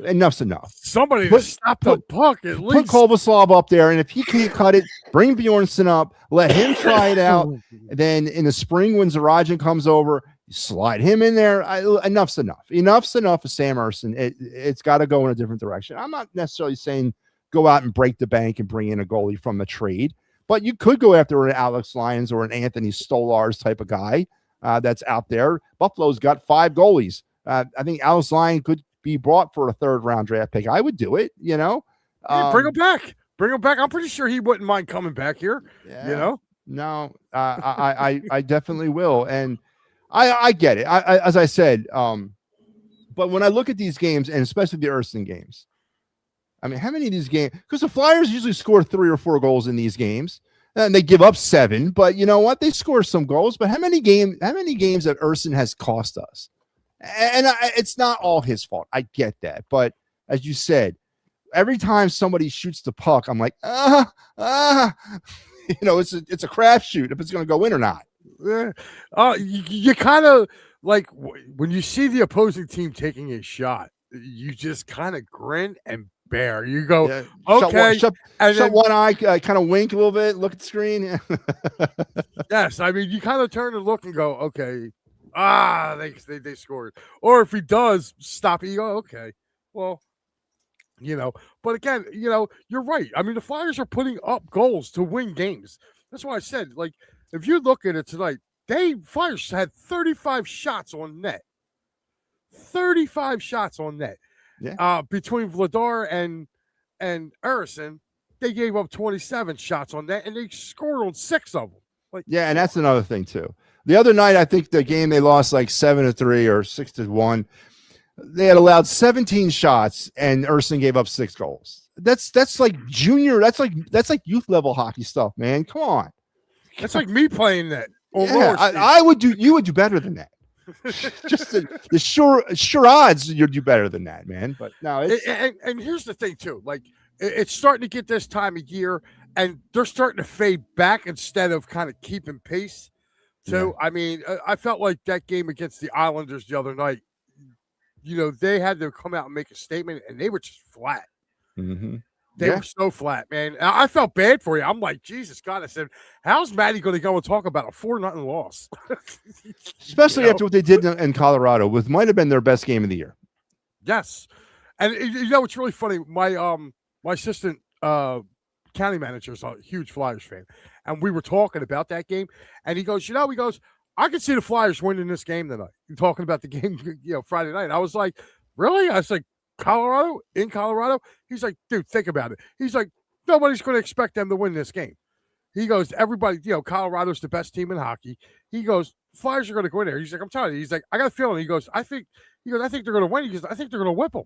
Enough's enough. Somebody to stop the puck at least. Put Kovaslav up there, and if he can't cut it, bring Bjornsson up. Let him try it out. Then in the spring, when Zarajan comes over, slide him in there. Enough's enough. Enough's enough of Sam Ersson. It's got to go in a different direction. I'm not necessarily saying go out and break the bank and bring in a goalie from a trade. But you could go after an Alex Lyons or an Anthony Stolarz type of guy that's out there. Buffalo's got 5 goalies. I think Alex Lyons could be brought for a 3rd-round draft pick. I would do it, Bring him back. I'm pretty sure he wouldn't mind coming back here, No, I definitely will. And I get it. As I said, but when I look at these games, and especially the Ersson games, I mean, how many of these games? Because the Flyers usually score 3 or 4 goals in these games, and they give up 7. But you know what? They score some goals. But how many games that Ersson has cost us? And it's not all his fault. I get that. But as you said, every time somebody shoots the puck, I'm like, it's a crapshoot if it's going to go in or not. You kind of like when you see the opposing team taking a shot, you just kind of grin and bear. You go, okay. Shut one eye, kind of wink a little bit, look at the screen. Yes, I mean, you kind of turn and look and go, okay. They scored. Or if he does stop it, you go, okay. Well, but again, you're right. I mean, the Flyers are putting up goals to win games. That's why I said, like, if you look at it tonight, Flyers had 35 shots on net. 35 shots on net. Yeah. Between Vladar and Ersson, they gave up 27 shots on net, and they scored on 6 of them. And that's another thing too. The other night, I think the game they lost like 7-3 or 6-1. They had allowed 17 shots, and Ersson gave up 6 goals. That's like junior. That's like youth level hockey stuff, man. Come on. That's like me playing that. I would do. You would do better than that. Just the sure odds you'd do better than that, man. But no, and here's the thing too. Like, it's starting to get this time of year, and they're starting to fade back instead of kind of keeping pace. So I mean, I felt like that game against the Islanders the other night. They had to come out and make a statement, and they were just flat. Mm-hmm. They were so flat, man. I felt bad for you. I'm like, Jesus God. I said, how's Matty going to go and talk about a 4-0 loss? Especially after what they did in Colorado, with might have been their best game of the year. Yes. And it's really funny. My assistant county manager is a huge Flyers fan, and we were talking about that game, and he goes, I could see the Flyers winning this game tonight. You're talking about the game, Friday night. I was like, really? I was like, Colorado? In Colorado? He's like, dude, think about it. He's like, nobody's going to expect them to win this game. He goes, everybody, Colorado's the best team in hockey. He goes, Flyers are going to go in there. He's like, I'm telling you. He's like, I got a feeling. He goes, I think they're going to win. He goes, I think they're going to whip them.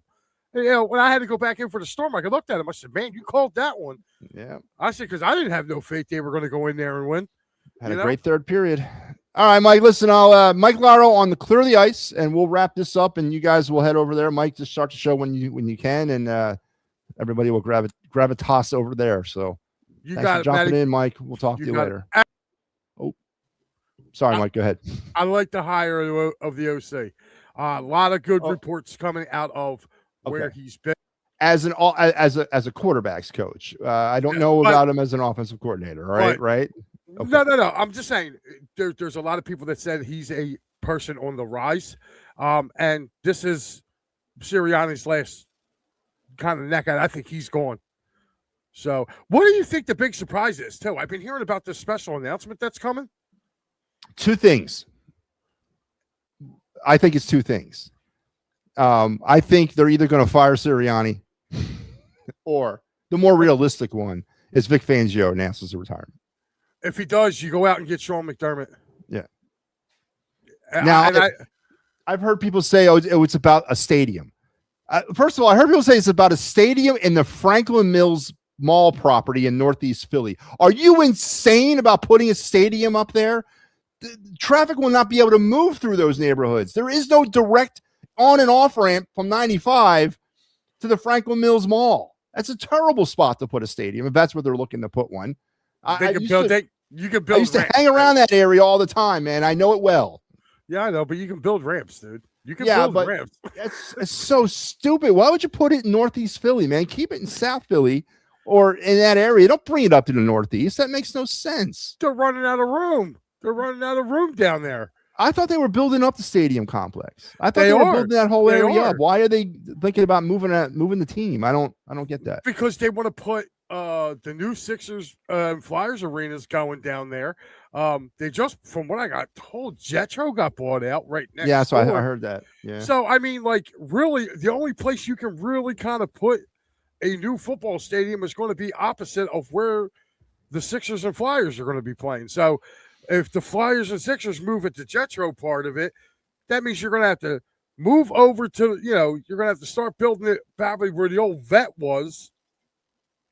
When I had to go back in for the Storm, I looked at him. I said, man, you called that one. Yeah. I said, because I didn't have no faith they were going to go in there and win. Had a great third period. All right, Mike, listen, I'll Mike Laro on the Clear the Ice, and we'll wrap this up, and you guys will head over there. Mike, just start the show when you can, and everybody will grab a toss over there. So you thanks got for it, jumping Matty. in, Mike. We'll talk to you later. Oh, sorry, Mike. Go ahead. I like the hire of the OC. A lot of good reports coming out of where he's been as a quarterbacks coach. I don't know about him as an offensive coordinator. Right? Okay. No. I'm just saying there's a lot of people that said he's a person on the rise, and this is Sirianni's last kind of neck out. I think he's gone. So, what do you think the big surprise is, too? I've been hearing about this special announcement that's coming. Two things. I think it's two things. I think they're either going to fire Sirianni or the more realistic one is Vic Fangio announces the retirement. If he does, you go out and get Sean McDermott. Yeah. Now, I've heard people say, it's about a stadium. First of all, I heard people say it's about a stadium in the Franklin Mills Mall property in Northeast Philly. Are you insane about putting a stadium up there? Traffic will not be able to move through those neighborhoods. There is no direct on and off ramp from 95 to the Franklin Mills Mall. That's a terrible spot to put a stadium if that's where they're looking to put one. I used to hang around that area all the time, man. I know it well. Yeah, I know, but you can build ramps, dude. You can build ramps. It's so stupid. Why would you put it in Northeast Philly, man? Keep it in South Philly or in that area. Don't bring it up to the Northeast. That makes no sense. They're running out of room. They're running out of room down there. I thought they were building up the stadium complex. I thought they were building that whole area up. Why are they thinking about moving the team? I don't get that. Because they want to put the new Sixers Flyers arenas going down there. They just, from what I got told, Jetro got bought out right next. Yeah, so I heard that. Yeah. So I mean, like, really, the only place you can really kind of put a new football stadium is going to be opposite of where the Sixers and Flyers are going to be playing. So if the Flyers and Sixers move at the Jetro part of it, that means you're going to have to move over to, you're going to have to start building it probably where the old vet was,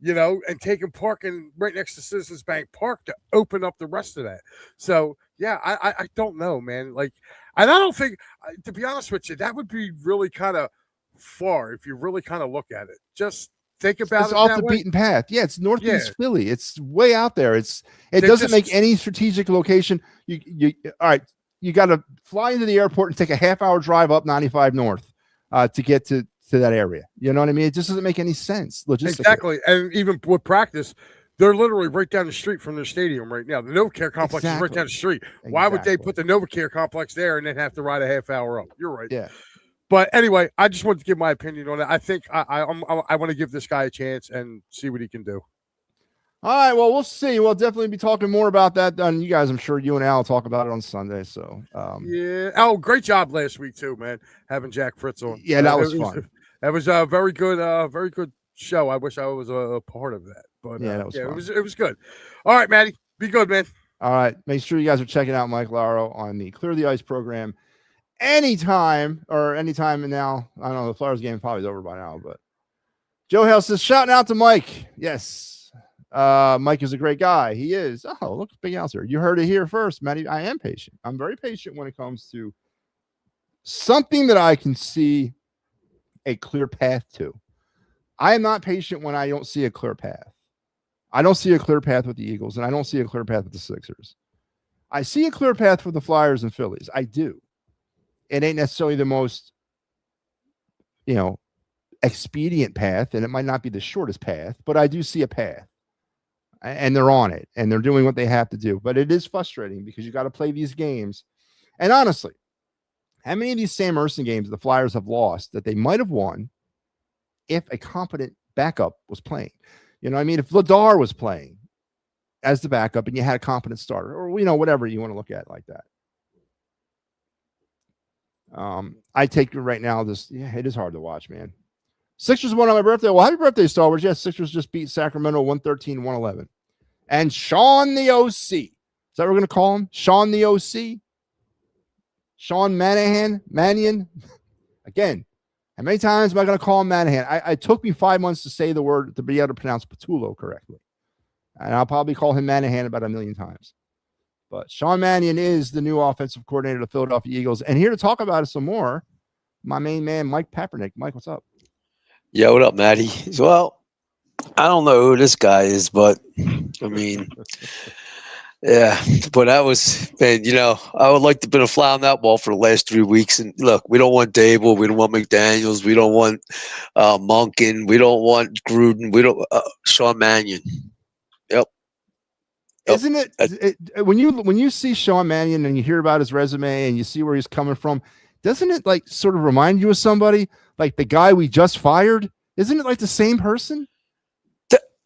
and taking parking right next to Citizens Bank Park to open up the rest of that. So, yeah, I don't know, man. Like, and I don't think, to be honest with you, that would be really kind of far if you really kind of look at it. Just think about it's off the beaten path. Yeah, it's Northeast Philly. It's way out there. It doesn't make any strategic location. You all right, you got to fly into the airport and take a half-hour drive up 95 North to get to that area. You know what I mean? It just doesn't make any sense logistically. Exactly. And even with practice, they're literally right down the street from their stadium right now. The NovaCare complex is right down the street. Why would they put the NovaCare complex there and then have to ride a half hour up? You're right. Yeah. But anyway, I just wanted to give my opinion on it. I think I want to give this guy a chance and see what he can do. All right, well, we'll see. We'll definitely be talking more about that. And you guys, I'm sure you and Al will talk about it on Sunday. So yeah. Oh, great job last week too, man. Having Jack Fritz on. Yeah, that was fun. That was a very good show. I wish I was a part of that. But yeah, that was fun. It was good. All right, Matty. Be good, man. All right. Make sure you guys are checking out Mike Laro on the Clear the Ice program. Anytime now. I don't know, the Flyers game probably is over by now, but Joe Hale says, shouting out to Mike. Yes. Mike is a great guy. He is. Oh, look, big answer. You heard it here first, Matty. I am patient. I'm very patient when it comes to something that I can see a clear path to. I am not patient when I don't see a clear path. I don't see a clear path with the Eagles, and I don't see a clear path with the Sixers. I see a clear path for the Flyers and Phillies. I do. It ain't necessarily the most, expedient path, and it might not be the shortest path, but I do see a path. And they're on it, and they're doing what they have to do. But it is frustrating because you got to play these games. And honestly, how many of these Sam Ersson games the Flyers have lost that they might have won if a competent backup was playing? You know what I mean? If Ladar was playing as the backup and you had a competent starter, or whatever you want to look at like that. I take right now it is hard to watch, man. Sixers won on my birthday. Well, happy birthday, Star Wars. Yes, Sixers just beat Sacramento 113-111. And Sean the OC. Is that what we're going to call him? Sean the OC? Sean Mannion? Again, how many times am I going to call him Manahan? It took me 5 months to say the word to be able to pronounce Patullo correctly. And I'll probably call him Manahan about 1 million times. But Sean Mannion is the new offensive coordinator of the Philadelphia Eagles. And here to talk about it some more, my main man, Mike Papernick. Mike, what's up? Yeah, what up, Matty? Well, I don't know who this guy is, but I mean, yeah, but that was, man, I would like to have been a fly on that wall for the last 3 weeks. And look, we don't want Dable. We don't want McDaniels. We don't want Monken. We don't want Gruden. We don't Sean Mannion. Yep. Isn't it when you see Sean Mannion and you hear about his resume and you see where he's coming from, doesn't it like sort of remind you of somebody like the guy we just fired? Isn't it like the same person?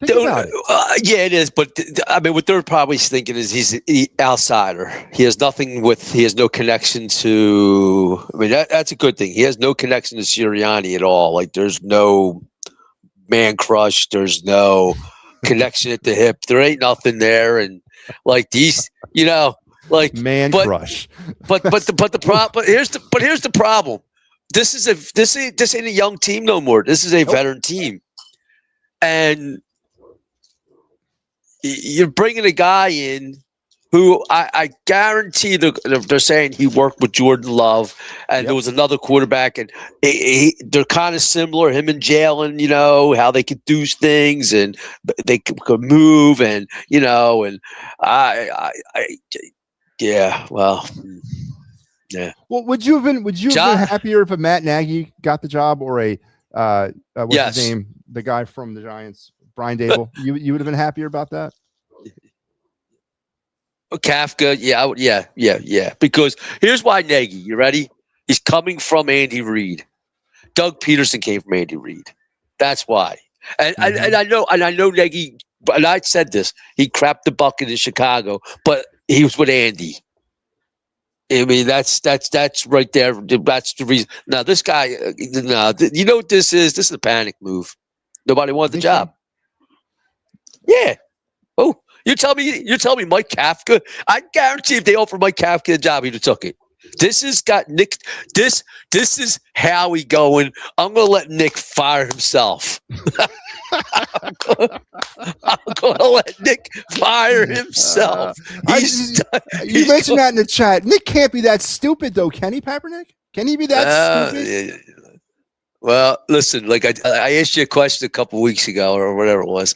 Think about it. Yeah, it is. But I mean, what they're probably thinking is he's an outsider. He has no connection to. I mean, that's a good thing. He has no connection to Sirianni at all. Like, there's no man crush. There's no connection at the hip. There ain't nothing there. And like these, like man crush. But here's the problem. This ain't a young team no more. This is a veteran team, and you're bringing a guy in who I guarantee they're saying he worked with Jordan Love, and there was another quarterback, and they're kind of similar. Him and Jalen, how they could do things and they could move, and and yeah, well. Yeah. Well, would you have been happier if a Matt Nagy got the job or a what's his name, the guy from the Giants, Brian Dable? You would have been happier about that? Kafka, yeah. Because here's why Nagy. You ready? He's coming from Andy Reid. Doug Peterson came from Andy Reid. That's why. And I know Nagy. And I said this. He crapped the bucket in Chicago, but he was with Andy. I mean, that's right there. That's the reason. Now, this guy, you know what this is? This is a panic move. Nobody wanted the job. Yeah. Oh, you're telling me Mike Kafka? I guarantee if they offered Mike Kafka a job, he'd have took it. This has got Nick. This is Howie going. I'm going to let Nick fire himself. I'm going to let Nick fire himself. You mentioned that in the chat. Nick can't be that stupid, though, can he, Papernick? Can he be that stupid? Well, listen, like I asked you a question a couple weeks ago or whatever it was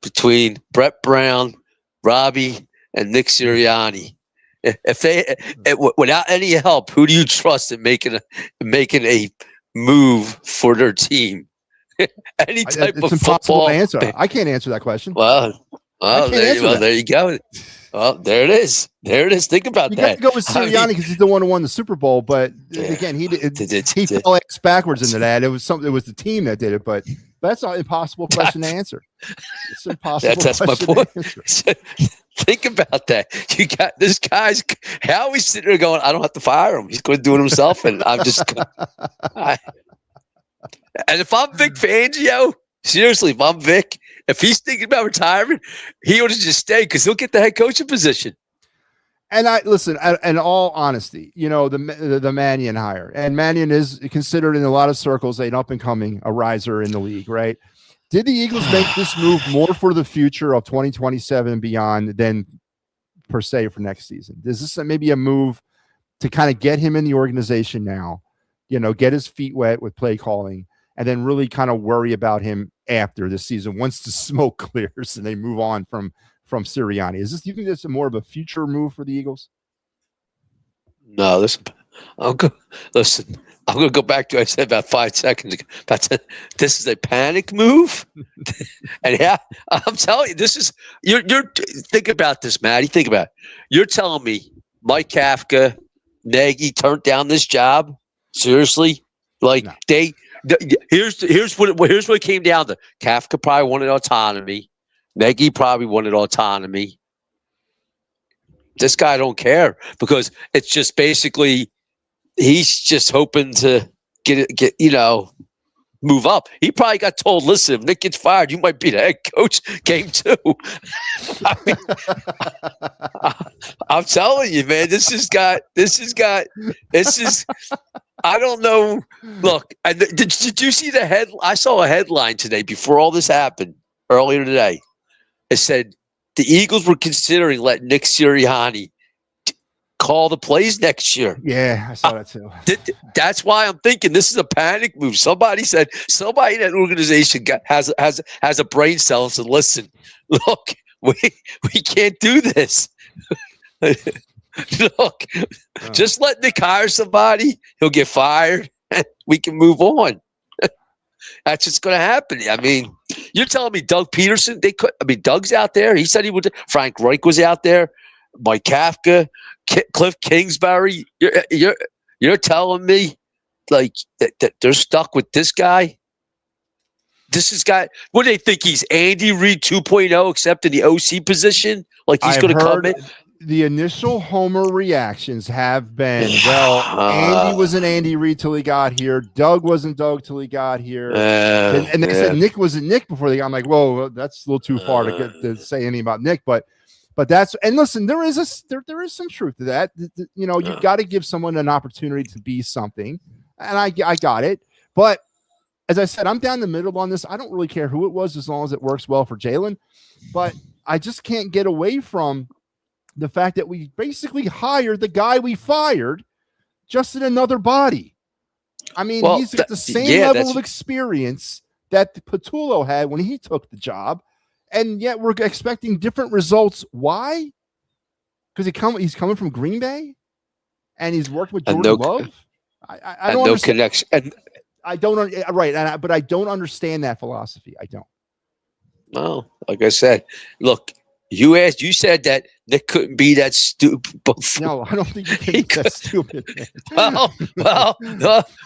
between Brett Brown, Robbie, and Nick Sirianni. If they without any help, who do you trust in making a move for their team? Any type it's of impossible football to answer. I can't answer that question. Well, there you go. Well, there it is. Think about that. You got to go with Sirianni because he's the one who won the Super Bowl. But again, he fell ass backwards into that. It was the team that did it. But that's an impossible question to answer. It's impossible. That's my point. Think about that. You got this guy's how he's sitting there going, I don't have to fire him. He's going to do it himself, and I'm just. And if I'm Vic Fangio, seriously, if I'm Vic, if he's thinking about retirement, he ought to just stay because he'll get the head coaching position. And in all honesty, the Mannion hire, and Mannion is considered in a lot of circles an up and coming, a riser in the league, right? Did the Eagles make this move more for the future of 2027 and beyond than per se for next season? Is this maybe a move to kind of get him in the organization now, get his feet wet with play calling, and then really kind of worry about him after this season once the smoke clears and they move on from Sirianni? Do you think this is more of a future move for the Eagles? No, listen. I'm going to go back to what I said about 5 seconds ago. This is a panic move. And yeah, I'm telling you, this is you're think about this, Matty. Think about it. You're telling me Mike Kafka, Nagy turned down this job? Seriously? Like no. Here's what it came down to. Kafka probably wanted autonomy. Nagy probably wanted autonomy. This guy don't care because it's just basically he's just hoping to get move up. He probably got told, listen, if Nick gets fired, you might be the head coach game 2. I mean, I'm telling you, man, this is I don't know. Look, did you see the head? I saw a headline today before all this happened earlier today. It said the Eagles were considering letting Nick Sirianni call the plays next year. Yeah, I saw that too. That's why I'm thinking this is a panic move. Somebody in that organization has a brain cell and said, listen, look, we can't do this. Look, just let Nick hire somebody. He'll get fired and we can move on. That's what's going to happen. I mean, you're telling me Doug Peterson, Doug's out there. He said he would. Frank Reich was out there. Mike Kafka, Cliff Kingsbury. You're telling me like that they're stuck with this guy? This is guy. What do they think? He's Andy Reid 2.0, except in the OC position. Like he's going to come in. The initial Homer reactions have been, well, Andy wasn't Andy Reid till he got here. Doug wasn't Doug till he got here. And they said Nick wasn't Nick before they got. I'm like, whoa, that's a little too far to say anything about Nick. But that's, and listen, there is some truth to that. You know, you've got to give someone an opportunity to be something. And I got it. But as I said, I'm down the middle on this. I don't really care who it was as long as it works well for Jalen. But I just can't get away from the fact that we basically hired the guy we fired just in another body. I mean, he's got the same level of experience that Patullo had when he took the job, and yet we're expecting different results. Why? Because he's coming from Green Bay, and he's worked with Jordan Love. I don't understand. Connection. I don't right, but I don't understand that philosophy. I don't. Well, like I said, look. You said that Nick couldn't be that stupid before. No, I don't think he can be that stupid.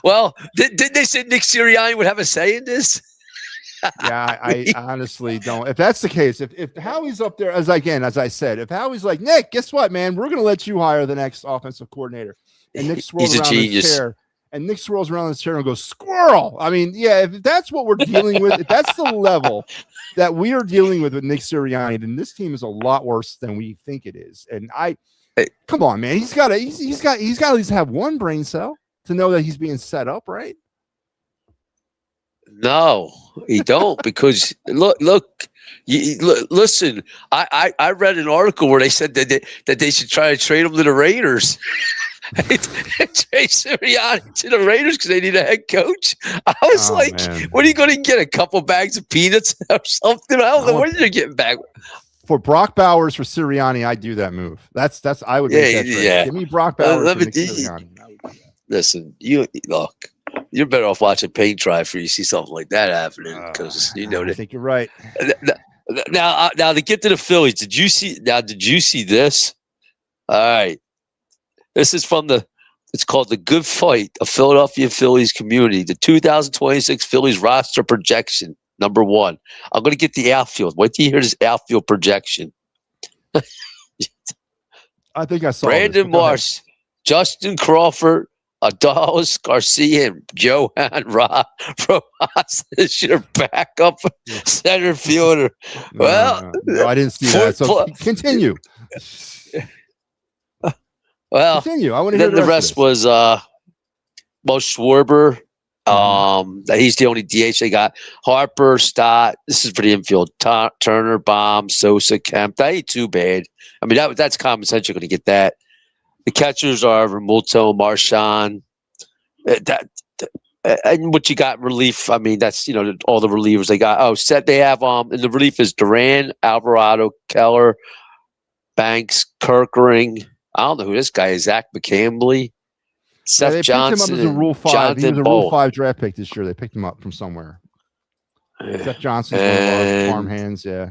well, didn't they say Nick Sirianni would have a say in this? Yeah, I honestly don't. If that's the case, if Howie's up there, as I said, if Howie's like, Nick, guess what, man? We're going to let you hire the next offensive coordinator. And Nick swirls around in his chair. And Nick swirls around in his chair and goes, squirrel. I mean, yeah, if that's what we're dealing with, if that's the level that we are dealing with Nick Sirianni, then this team is a lot worse than we think it is. And come on, man, he's got to at least have one brain cell to know that he's being set up, right? No, he don't, because look, listen. I read an article where they said that they should try to trade him to the Raiders. Trade Sirianni to the Raiders because they need a head coach. I was man. What are you going to get? A couple bags of peanuts or something? I don't know. What are you getting back? For Brock Bowers for Sirianni, I'd do that move. That's I would make that trade. Yeah. Give me Brock Bowers for Nick Sirianni. Listen, look. You're better off watching paint dry for you see something like that happening because you know. I think you're right. Now to get to the Phillies, did you see this? All right. This is from it's called The Good Fight, a Philadelphia Phillies community. The 2026 Phillies roster projection, number 1. I'm going to get the outfield. Wait till you hear this outfield projection. I think I saw Brandon Marsh, Justin Crawford, Adolis Garcia, and Johan Rojas is your backup center fielder. No, I didn't see that. So continue. Well, continue. I want to hear the rest was Schwarber. He's the only DH they got. Harper, Stott. This is for the infield. Turner, Baum, Sosa, Kemp. That ain't too bad. I mean, that's common sense. You're going to get that. The catchers are Remulto, Marchand. And what you got in relief? I mean, that's all the relievers they got. They have and the relief is Duran, Alvarado, Keller, Banks, Kirkering. I don't know who this guy is. Zach McCambley, Seth Johnson, him up as a Rule 5. Jonathan he was a Bull. Rule 5 draft pick this year. They picked him up from somewhere. Seth Johnson's one of our farm hands. Yeah.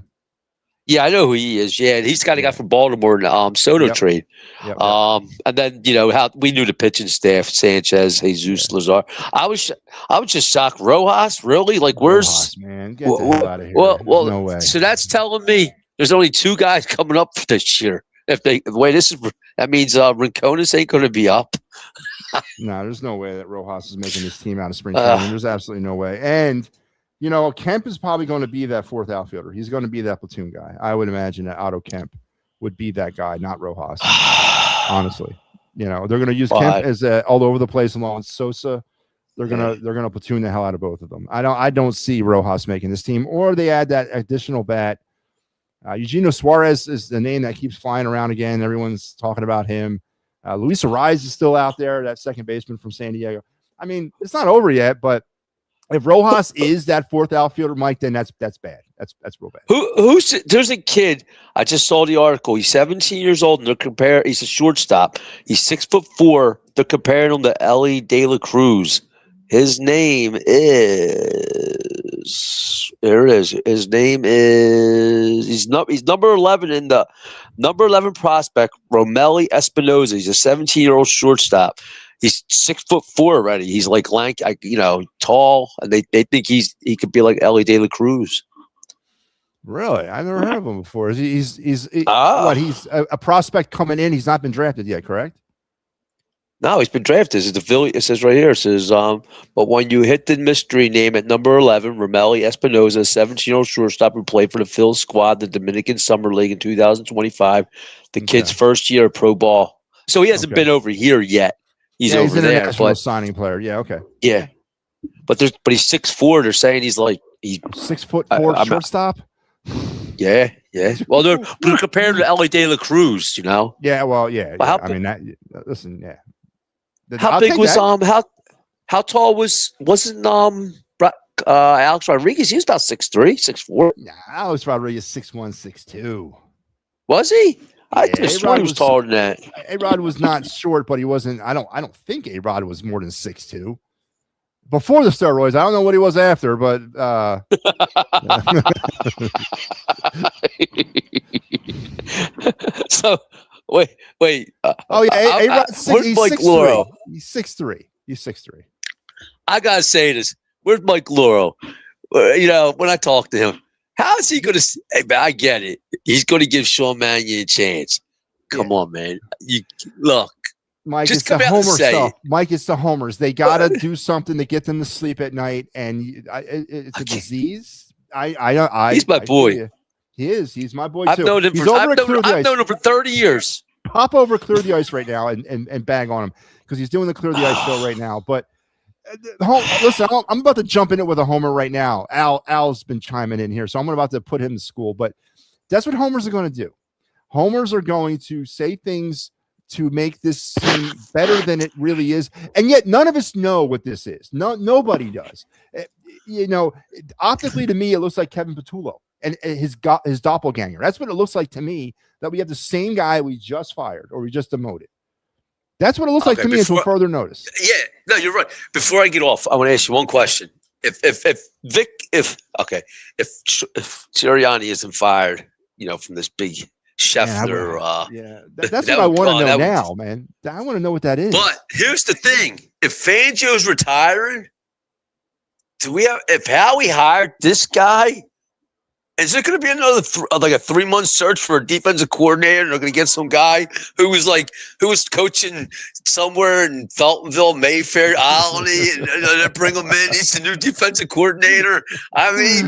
Yeah, I know who he is. Yeah, and he's the guy that got from Baltimore in the Soto trade. Yep. And then how we knew the pitching staff: Sanchez, Jesus, Lazar. I was just shocked. Rojas, really? Like, where's Rojas, man? Get the hell out of here. Well, no way. So that's telling me there's only 2 guys coming up for this year. If the way this is, that means Rincones ain't going to be up. No, there's no way that Rojas is making this team out of spring training. There's absolutely no way. And Kemp is probably going to be that 4th outfielder. He's going to be that platoon guy. I would imagine that Otto Kemp would be that guy, not Rojas. Honestly, they're going to use Kemp as all over the place along with Sosa. They're gonna platoon the hell out of both of them. I don't see Rojas making this team, or they add that additional bat. Eugenio Suarez is the name that keeps flying around again. Everyone's talking about him. Luis Ariz is still out there, that second baseman from San Diego. I mean, it's not over yet, but if Rojas is that 4th outfielder, Mike, then that's bad. That's real bad. There's a kid. I just saw the article. He's 17 years old, and he's a shortstop. He's 6'4". They're comparing him to Ellie De La Cruz. His name is there. It is. His name is he's number 11 in the number 11 prospect. Romelli Espinoza. He's a 17-year-old shortstop. He's 6'4" already. He's like lank, tall, and they think he could be like Ellie De La Cruz. Really, I've never heard of him before. He's a prospect coming in. He's not been drafted yet, correct? No, he's been drafted. It says right here. It says, but when you hit the mystery name at number 11, Romelli Espinoza, 17-year-old shortstop who played for the Phil squad, the Dominican Summer League in 2025, the kid's first year of pro ball. So he hasn't been over here yet. He's over an there. International signing player. Yeah, okay. Yeah, but he's 6'4". They're saying he's 6'4" shortstop. Yeah. Well, they're compared to Ellie De La Cruz. Yeah. Well, yeah. Well, listen. Yeah. How big was how tall wasn't Alex Rodriguez? He was about 6'3", 6'4". Nah, Alex Rodriguez 6'1", 6'2". Was he? I swear he was taller than that. A-Rod was not short, but he wasn't. I don't think A-Rod was more than 6'2". Before the steroids, I don't know what he was after, but so wait. A-Rod's where's Mike Lauro? He's 6'3". He's 6'3". I gotta say this. Where's Mike Lauro? When I talk to him, how is he going to? Hey, man, I get it. He's going to give Sean Mannion a chance. Come on, man. You look. Mike, just it's the homer stuff. Mike, it's the homers. They got to do something to get them to sleep at night, and it's a disease. He's my boy. He is. He's my boy, I've too. known him I've known him for 30 years. Pop over Clear the Ice right now and bag on him because he's doing the Clear the Ice show right now. But listen, I'm about to jump in it with a homer right now. Al's been chiming in here, so I'm about to put him to school. But that's what homers are going to do. Homers are going to say things to make this seem better than it really is, and yet none of us know what this is. Nobody does. Optically to me, it looks like Kevin Patullo and his doppelganger. That's what it looks like to me. That we have the same guy we just fired or we just demoted. That's what it looks like to me until further notice. Yeah, no, you're right. Before I get off, I want to ask you one question. If Sirianni isn't fired, from this big Scheffler, that's what I want to know now, man. I want to know what that is. But here's the thing: if Fangio's retiring, if Howie hired this guy, is it going to be another a 3-month search for a defensive coordinator? They're going to get some guy who was coaching somewhere in Feltonville, Mayfair, Olney, and bring him in. He's the new defensive coordinator. I mean,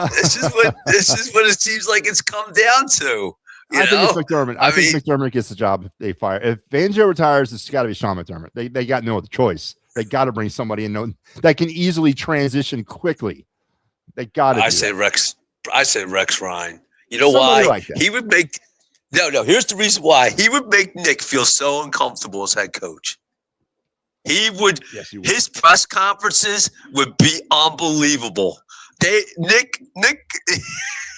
this is what it seems like it's come down to. I think it's McDermott. I think McDermott gets the job if they fire. If Fangio retires, it's got to be Sean McDermott. They got no other choice. They got to bring somebody in that can easily transition quickly. They got to. I say Rex Ryan. You know why? Like he would make no. Here's the reason why he would make Nick feel so uncomfortable as head coach. He would. Yes, he would. His press conferences would be unbelievable. Nick,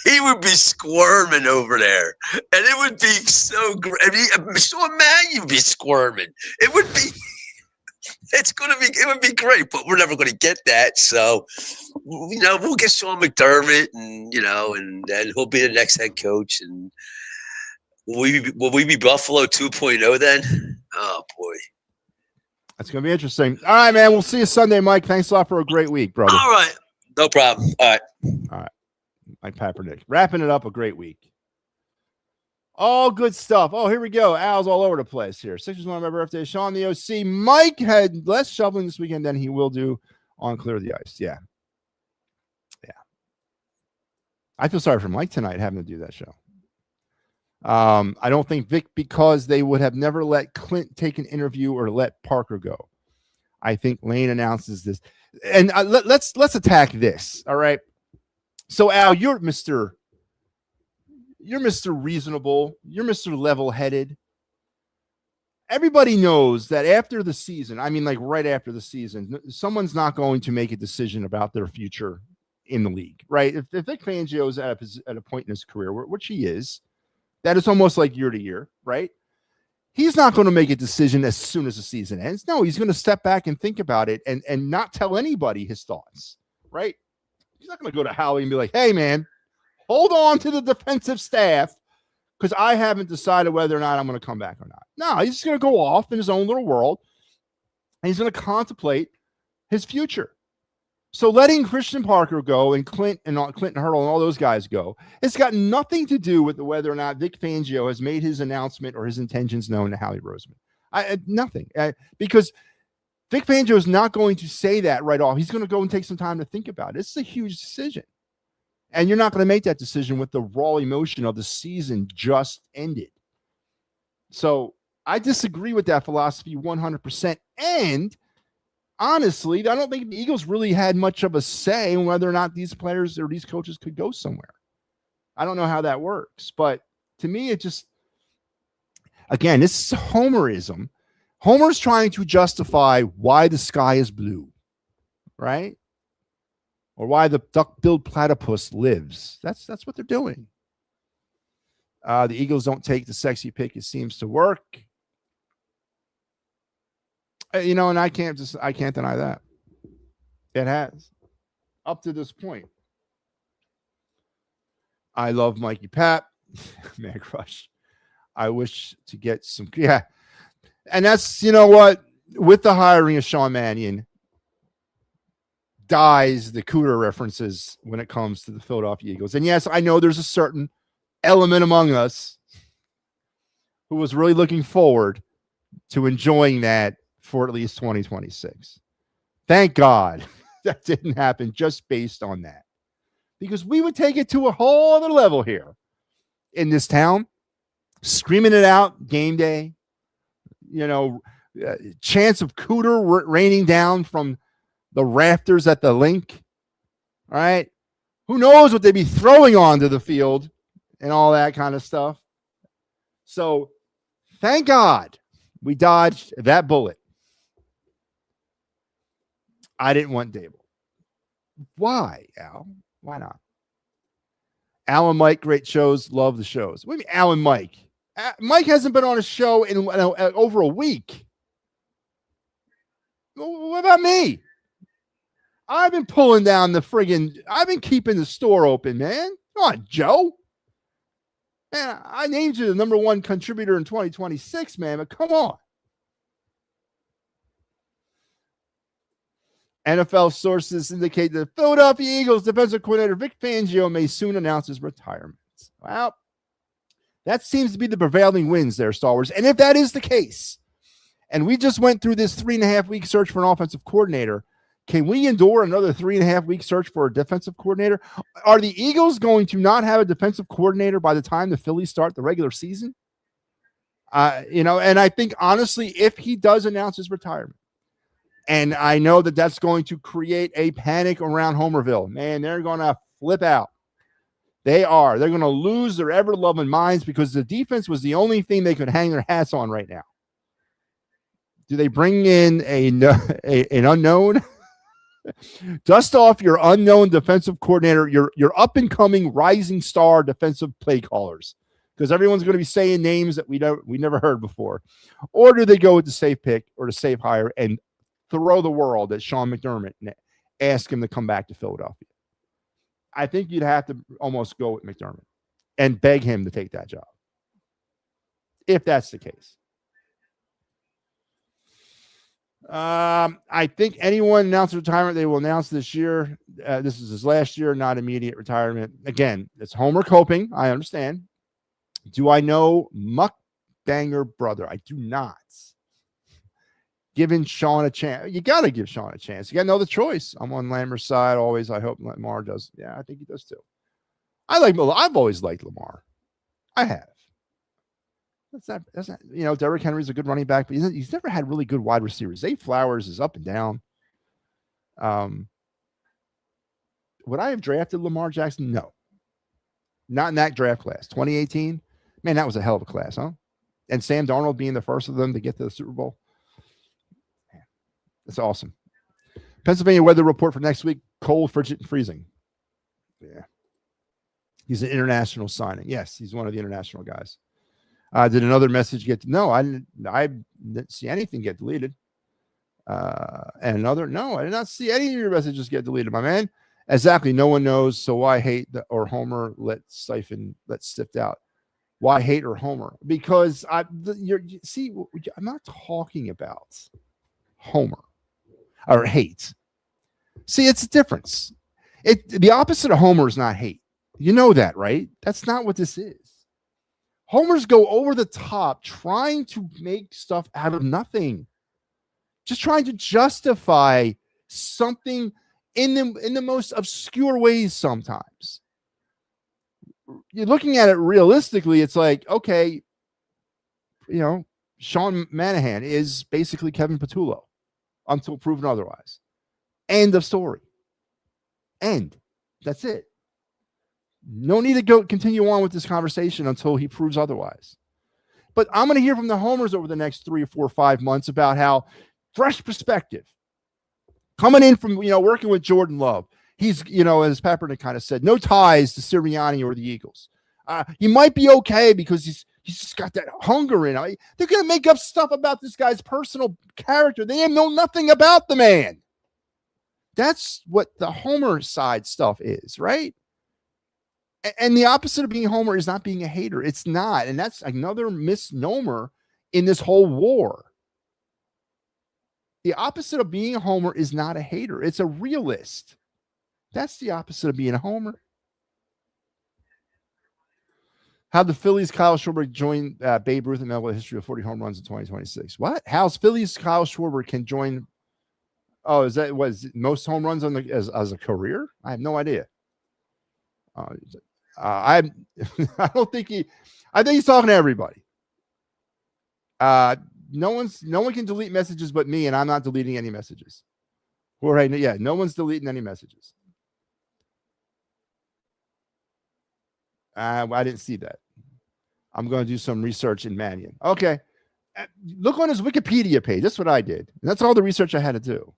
he would be squirming over there, and it would be so great. I mean, Sean Mannion would be squirming. It would be. It would be great, but we're never gonna get that. So, we'll get Sean McDermott, and he'll be the next head coach. And will we be Buffalo 2.0 then? Oh boy, That's gonna be interesting. All right, man. We'll see you Sunday, Mike. Thanks a lot for a great week, brother. All right, no problem. All right, Mike Papernick, wrapping it up. A great week. All good stuff. Oh, here we go. Al's all over the place here. Sixers won on my birthday. Sean the OC. Mike had less shoveling this weekend than he will do on Clear the Ice. Yeah. I feel sorry for Mike tonight having to do that show. I don't think Vic, because they would have never let Clint take an interview or let Parker go. I think Lane announces this. And let's attack this. All right. So, Al, you're Mr. Reasonable. You're Mr. Level-headed. Everybody knows that after the season, I mean, like right after the season, someone's not going to make a decision about their future in the league, right? If Vic Fangio is at a point in his career, which he is, that is almost like year to year, right? He's not going to make a decision as soon as the season ends. No, he's going to step back and think about it and not tell anybody his thoughts, right? He's not going to go to Howie and be like, hey, man, hold on to the defensive staff because I haven't decided whether or not I'm going to come back or not. No, he's just going to go off in his own little world, and he's going to contemplate his future. So letting Christian Parker go and Clinton Hurdle and all those guys go, it's got nothing to do with whether or not Vic Fangio has made his announcement or his intentions known to Howie Roseman. Nothing. Because Vic Fangio is not going to say that right off. He's going to go and take some time to think about it. It's a huge decision. And you're not going to make that decision with the raw emotion of the season just ended. So I disagree with that philosophy 100%. And honestly, I don't think the Eagles really had much of a say in whether or not these players or these coaches could go somewhere. I don't know how that works. But to me, it just, again, this is Homerism. Homer's trying to justify why the sky is blue, right? Or why the duck-billed platypus lives. That's what they're doing. The Eagles don't take the sexy pick. It seems to work. And I can't deny that. It has. Up to this point. I love Mikey Pat. Man crush. I wish to get some. Yeah. And that's, what? With the hiring of Sean Mannion, dies the Cooter references when it comes to the Philadelphia Eagles. And yes, I know there's a certain element among us who was really looking forward to enjoying that for at least 2026. Thank God that didn't happen just based on that. Because we would take it to a whole other level here in this town, screaming it out game day, chance of Cooter raining down from the rafters at the link. All right. Who knows what they'd be throwing onto the field and all that kind of stuff. So thank God we dodged that bullet. I didn't want Dable. Why, Al? Why not? Al and Mike, great shows. Love the shows. What do you mean, Al and Mike? Mike hasn't been on a show in over a week. What about me? I've been pulling down I've been keeping the store open, man. Come on, Joe. Man, I named you the number one contributor in 2026, man, but come on. NFL sources indicate the Philadelphia Eagles defensive coordinator Vic Fangio may soon announce his retirement. Well, that seems to be the prevailing winds there, Star Wars. And if that is the case, and we just went through this 3.5-week search for an offensive coordinator, can we endure another 3.5-week search for a defensive coordinator? Are the Eagles going to not have a defensive coordinator by the time the Phillies start the regular season? And I think, honestly, if he does announce his retirement, and I know that that's going to create a panic around Homerville, man, they're going to flip out. They are. They're going to lose their ever-loving minds because the defense was the only thing they could hang their hats on right now. Do they bring in an unknown? Dust off your unknown defensive coordinator, your up-and-coming rising star defensive play callers, because everyone's going to be saying names that we never heard before. Or do they go with the safe pick or the safe hire and throw the world at Sean McDermott and ask him to come back to Philadelphia. I think you'd have to almost go with McDermott and beg him to take that job, if that's the case. I think anyone announced retirement, they will announce this year. This is his last year, not immediate retirement. Again, it's Homer coping. I understand. Do I know Muckbanger Brother? I do not. Giving Sean a chance. You got to give Sean a chance. You got no other choice. I'm on Lammer's side always. I hope Lamar does. Yeah, I think he does too. I've always liked Lamar. I have. That's not, Derrick Henry's a good running back, but he's never had really good wide receivers. Zay Flowers is up and down. Would I have drafted Lamar Jackson? No. Not in that draft class. 2018. Man, that was a hell of a class, huh? And Sam Darnold being the first of them to get to the Super Bowl. That's awesome. Pennsylvania weather report for next week: cold, frigid, and freezing. Yeah. He's an international signing. Yes, he's one of the international guys. Did another message get? No, I didn't see anything get deleted. And another, no, I did not see any of your messages get deleted, my man. Exactly. No one knows. So why hate or Homer? Let stiffed out. Why hate or Homer? Because I'm not talking about Homer or hate. See, it's a difference. The opposite of Homer is not hate. You know that, right? That's not what this is. Homers go over the top trying to make stuff out of nothing. Just trying to justify something in the most obscure ways sometimes. You're looking at it realistically, it's like, okay, Sean Manahan is basically Kevin Patullo until proven otherwise. End of story. End. That's it. No need to continue on with this conversation until he proves otherwise. But I'm going to hear from the homers over the next 3 or 4 or 5 months about how fresh perspective coming in from, working with Jordan Love. He's, as Peppernick kind of said, no ties to Sirianni or the Eagles. He might be okay because he's just got that hunger in him. They're going to make up stuff about this guy's personal character. They know nothing about the man. That's what the Homer side stuff is, right? And the opposite of being a Homer is not being a hater. It's not. And that's another misnomer in this whole war. The opposite of being a Homer is not a hater. It's a realist. That's the opposite of being a Homer. How the Phillies' Kyle Schwarber join Babe Ruth and Mel with a history of 40 home runs in 2026. What? How's Phillies' Kyle Schwarber can join? Oh, was most home runs on as a career? I have no idea. I don't think I think he's talking to everybody. No one can delete messages but me, and I'm not deleting any messages. All right, yeah, no one's deleting any messages. I didn't see that. I'm going to do some research in Mannion. Okay. Look on his Wikipedia page. That's what I did. And that's all the research I had to do.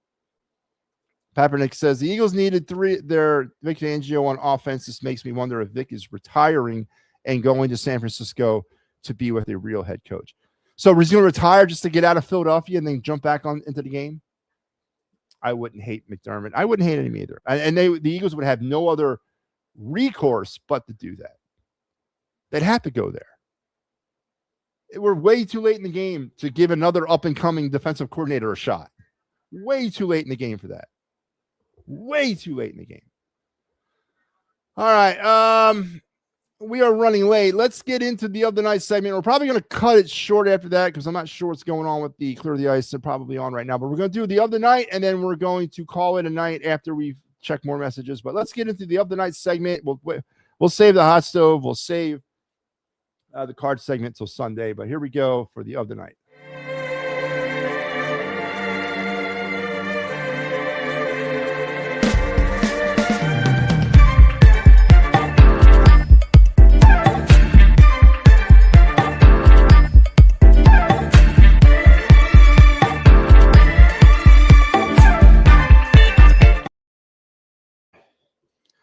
Papernick says the Eagles needed their Vic Fangio on offense. This makes me wonder if Vic is retiring and going to San Francisco to be with a real head coach. So he's going to retire just to get out of Philadelphia and then jump back into the game. I wouldn't hate McDermott. I wouldn't hate him either. And the Eagles would have no other recourse but to do that. They'd have to go there. We're way too late in the game to give another up-and-coming defensive coordinator a shot. Way too late in the game for that. Way too late in the game. All right. We are running late. Let's get into the other night segment. We're probably going to cut it short after that because I'm not sure what's going on with the Clear the Ice. They're probably on right now. But we're going to do the other night, and then we're going to call it a night after we've checked more messages. But let's get into the other night segment. We'll save the hot stove. We'll save the card segment till Sunday. But here we go for the other night.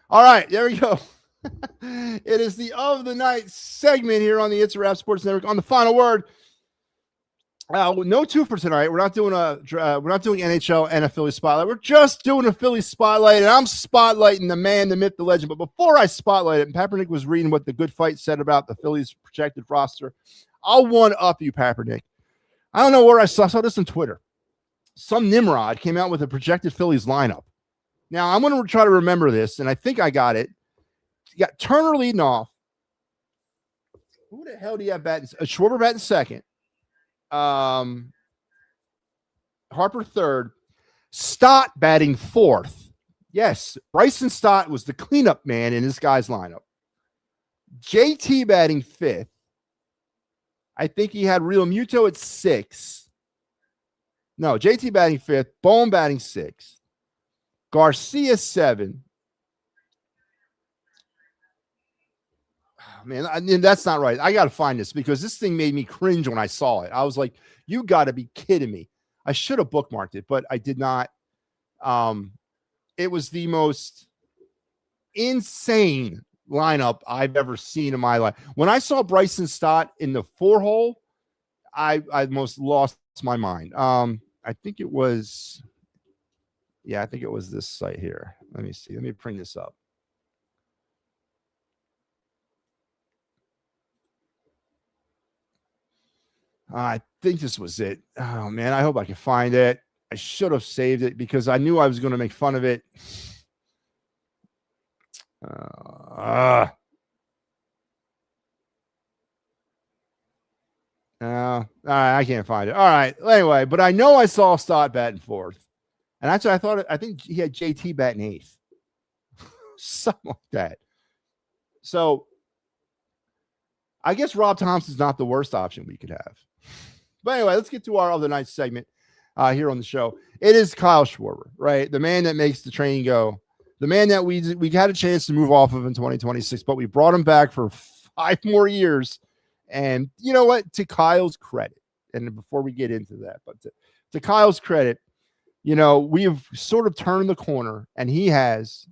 All right, there we go. It is the of the night segment here on the It's a Wrap Sports Network. On the final word, No two for tonight. We're not doing NHL and a Philly spotlight. We're just doing a Philly spotlight, and I'm spotlighting the man, the myth, the legend. But before I spotlight it, and Papernick was reading what the Good Fight said about the Phillies' projected roster. I'll one up you, Papernick. I don't know where I saw this on Twitter. Some Nimrod came out with a projected Phillies lineup. Now I'm going to try to remember this, and I think I got it. You got Turner leading off. Who the hell do you have batting? Schwarber batting second. Harper third, Stott batting fourth. Yes, Bryson Stott was the cleanup man in this guy's lineup. JT batting fifth. I think he had Real Muto at six. No, JT batting fifth, Bohm batting sixth, Garcia seven. Man, that's not right. I got to find this because this thing made me cringe when I saw it. I was like, you got to be kidding me. I should have bookmarked it, but I did not. It was the most insane lineup I've ever seen in my life. When I saw Bryson Stott in the 4-hole, I almost lost my mind. I think it was this site here. Let me see. Let me bring this up. I think this was it. Oh, man, I hope I can find it. I should have saved it because I knew I was going to make fun of it. All right, I can't find it. All right, anyway, but I know I saw Stott batting fourth. And actually, I think he had JT batting eighth. Something like that. So I guess Rob Thompson's not the worst option we could have. But anyway, let's get to our other night segment here on the show. It is Kyle Schwarber, right? The man that makes the train go. The man that we had a chance to move off of in 2026, but we brought him back for 5 more years. And you know what? To Kyle's credit, and before we get into that, but to Kyle's credit, you know, we have sort of turned the corner, and he has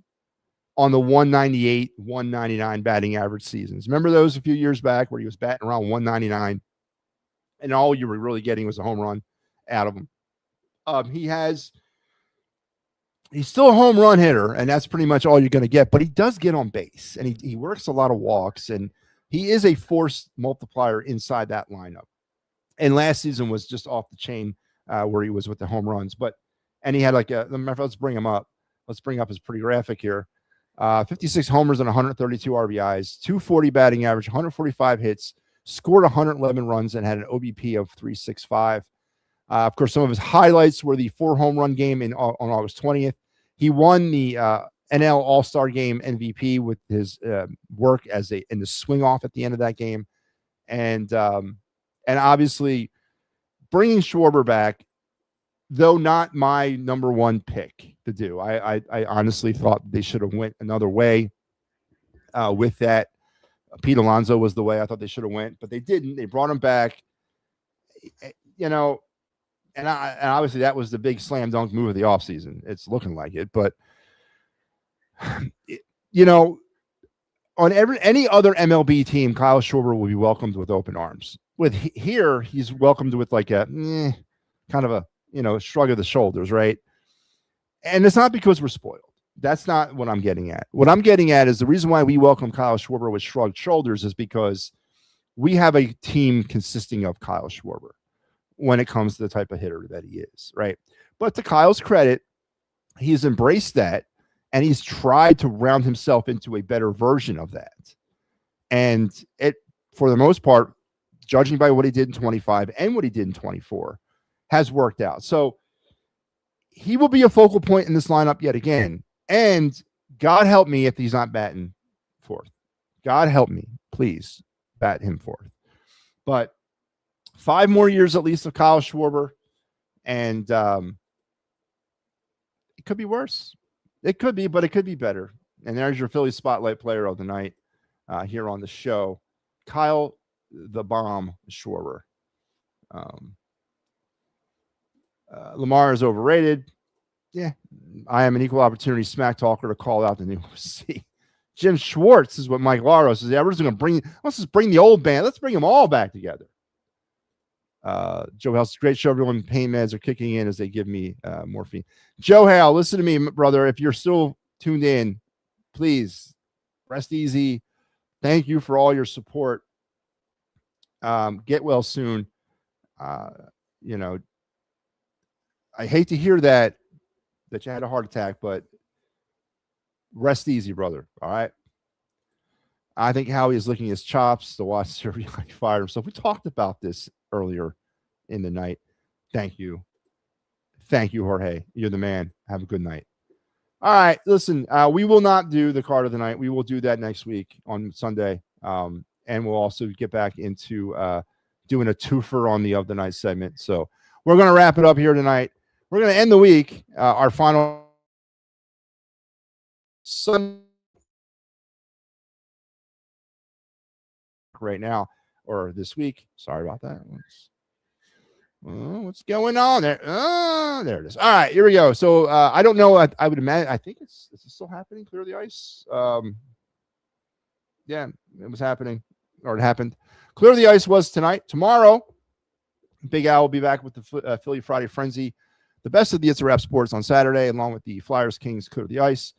on the 198, 199 batting average seasons. Remember those a few years back where he was batting around 199? And all you were really getting was a home run out of him. He's still a home run hitter, and that's pretty much all you're going to get. But he does get on base, and he works a lot of walks, and he is a force multiplier inside that lineup. And last season was just off the chain where he was with the home runs. And he had let's bring him up. Let's bring up his pretty graphic here. 56 homers and 132 RBIs, 240 batting average, 145 hits, scored 111 runs, and had an OBP of 365. Of course, some of his highlights were the 4 home run game on August 20th. He won the NL All-Star Game MVP with his work in the swing off at the end of that game. And obviously bringing Schwarber back, though not my number one pick to do. I honestly thought they should have went another way with that. Pete Alonso was the way I thought they should have went, but they didn't. They brought him back, you know, and obviously that was the big slam dunk move of the offseason. It's looking like it, but you know, on any other MLB team, Kyle Schwarber will be welcomed with open arms. With here, he's welcomed with like a kind of a, you know, shrug of the shoulders, right? And it's not because we're spoiled. That's not what I'm getting at. What I'm getting at is the reason why we welcome Kyle Schwarber with shrugged shoulders is because we have a team consisting of Kyle Schwarber when it comes to the type of hitter that he is, right? But to Kyle's credit, he's embraced that, and he's tried to round himself into a better version of that. And it, for the most part, judging by what he did in 25 and what he did in 24, has worked out. So he will be a focal point in this lineup yet again. And God help me if he's not batting fourth. God help me, please bat him fourth. But 5 more years at least of Kyle Schwarber, and it could be worse. It could be, but it could be better. And there's your Philly Spotlight player of the night here on the show, Kyle the Bomb Schwarber. Lamar is overrated. Yeah, I am an equal opportunity smack talker to call out the new OC. Jim Schwartz is what Mike Laro says. Yeah, we're just going to let's just bring the old band. Let's bring them all back together. Joe Hale's great show. Everyone, pain meds are kicking in as they give me morphine. Joe Hale, listen to me, brother. If you're still tuned in, please rest easy. Thank you for all your support. Get well soon. You know, I hate to hear that you had a heart attack, but rest easy, brother. All right. I think Howie is licking his chops to watch Sirianni fire himself. We talked about this earlier in the night. Thank you. Thank you, Jorge. You're the man. Have a good night. All right. Listen, we will not do the card of the night. We will do that next week on Sunday. And we'll also get back into doing a twofer on the of the night segment. So we're going to wrap it up here tonight. We're going to end the week. Our final Sunday right now, or this week. Sorry about that. What's going on there? There it is. All right, here we go. So I don't know. I would imagine. I think is it still happening? Clear the ice. Yeah, it was happening, or it happened. Clear the ice was tonight. Tomorrow, Big Al will be back with the Philly Friday Frenzy. The best of the It's a Wrap Sports on Saturday, along with the Flyers Kings Clear the Ice.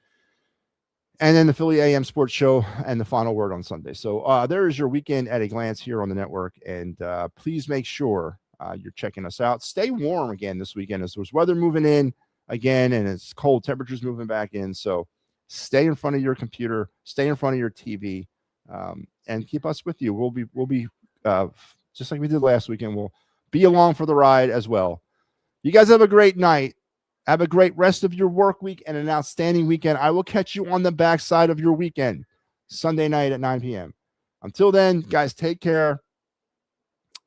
And then the Philly AM Sports Show and the final word on Sunday. So there is your weekend at a glance here on the network. And please make sure you're checking us out. Stay warm again this weekend as there's weather moving in again, and it's cold temperatures moving back in. So stay in front of your computer, stay in front of your TV, and keep us with you. We'll be just like we did last weekend. We'll be along for the ride as well. You guys have a great night. Have a great rest of your work week and an outstanding weekend. I will catch you on the backside of your weekend, Sunday night at 9 p.m. Until then, guys, take care.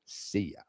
See ya.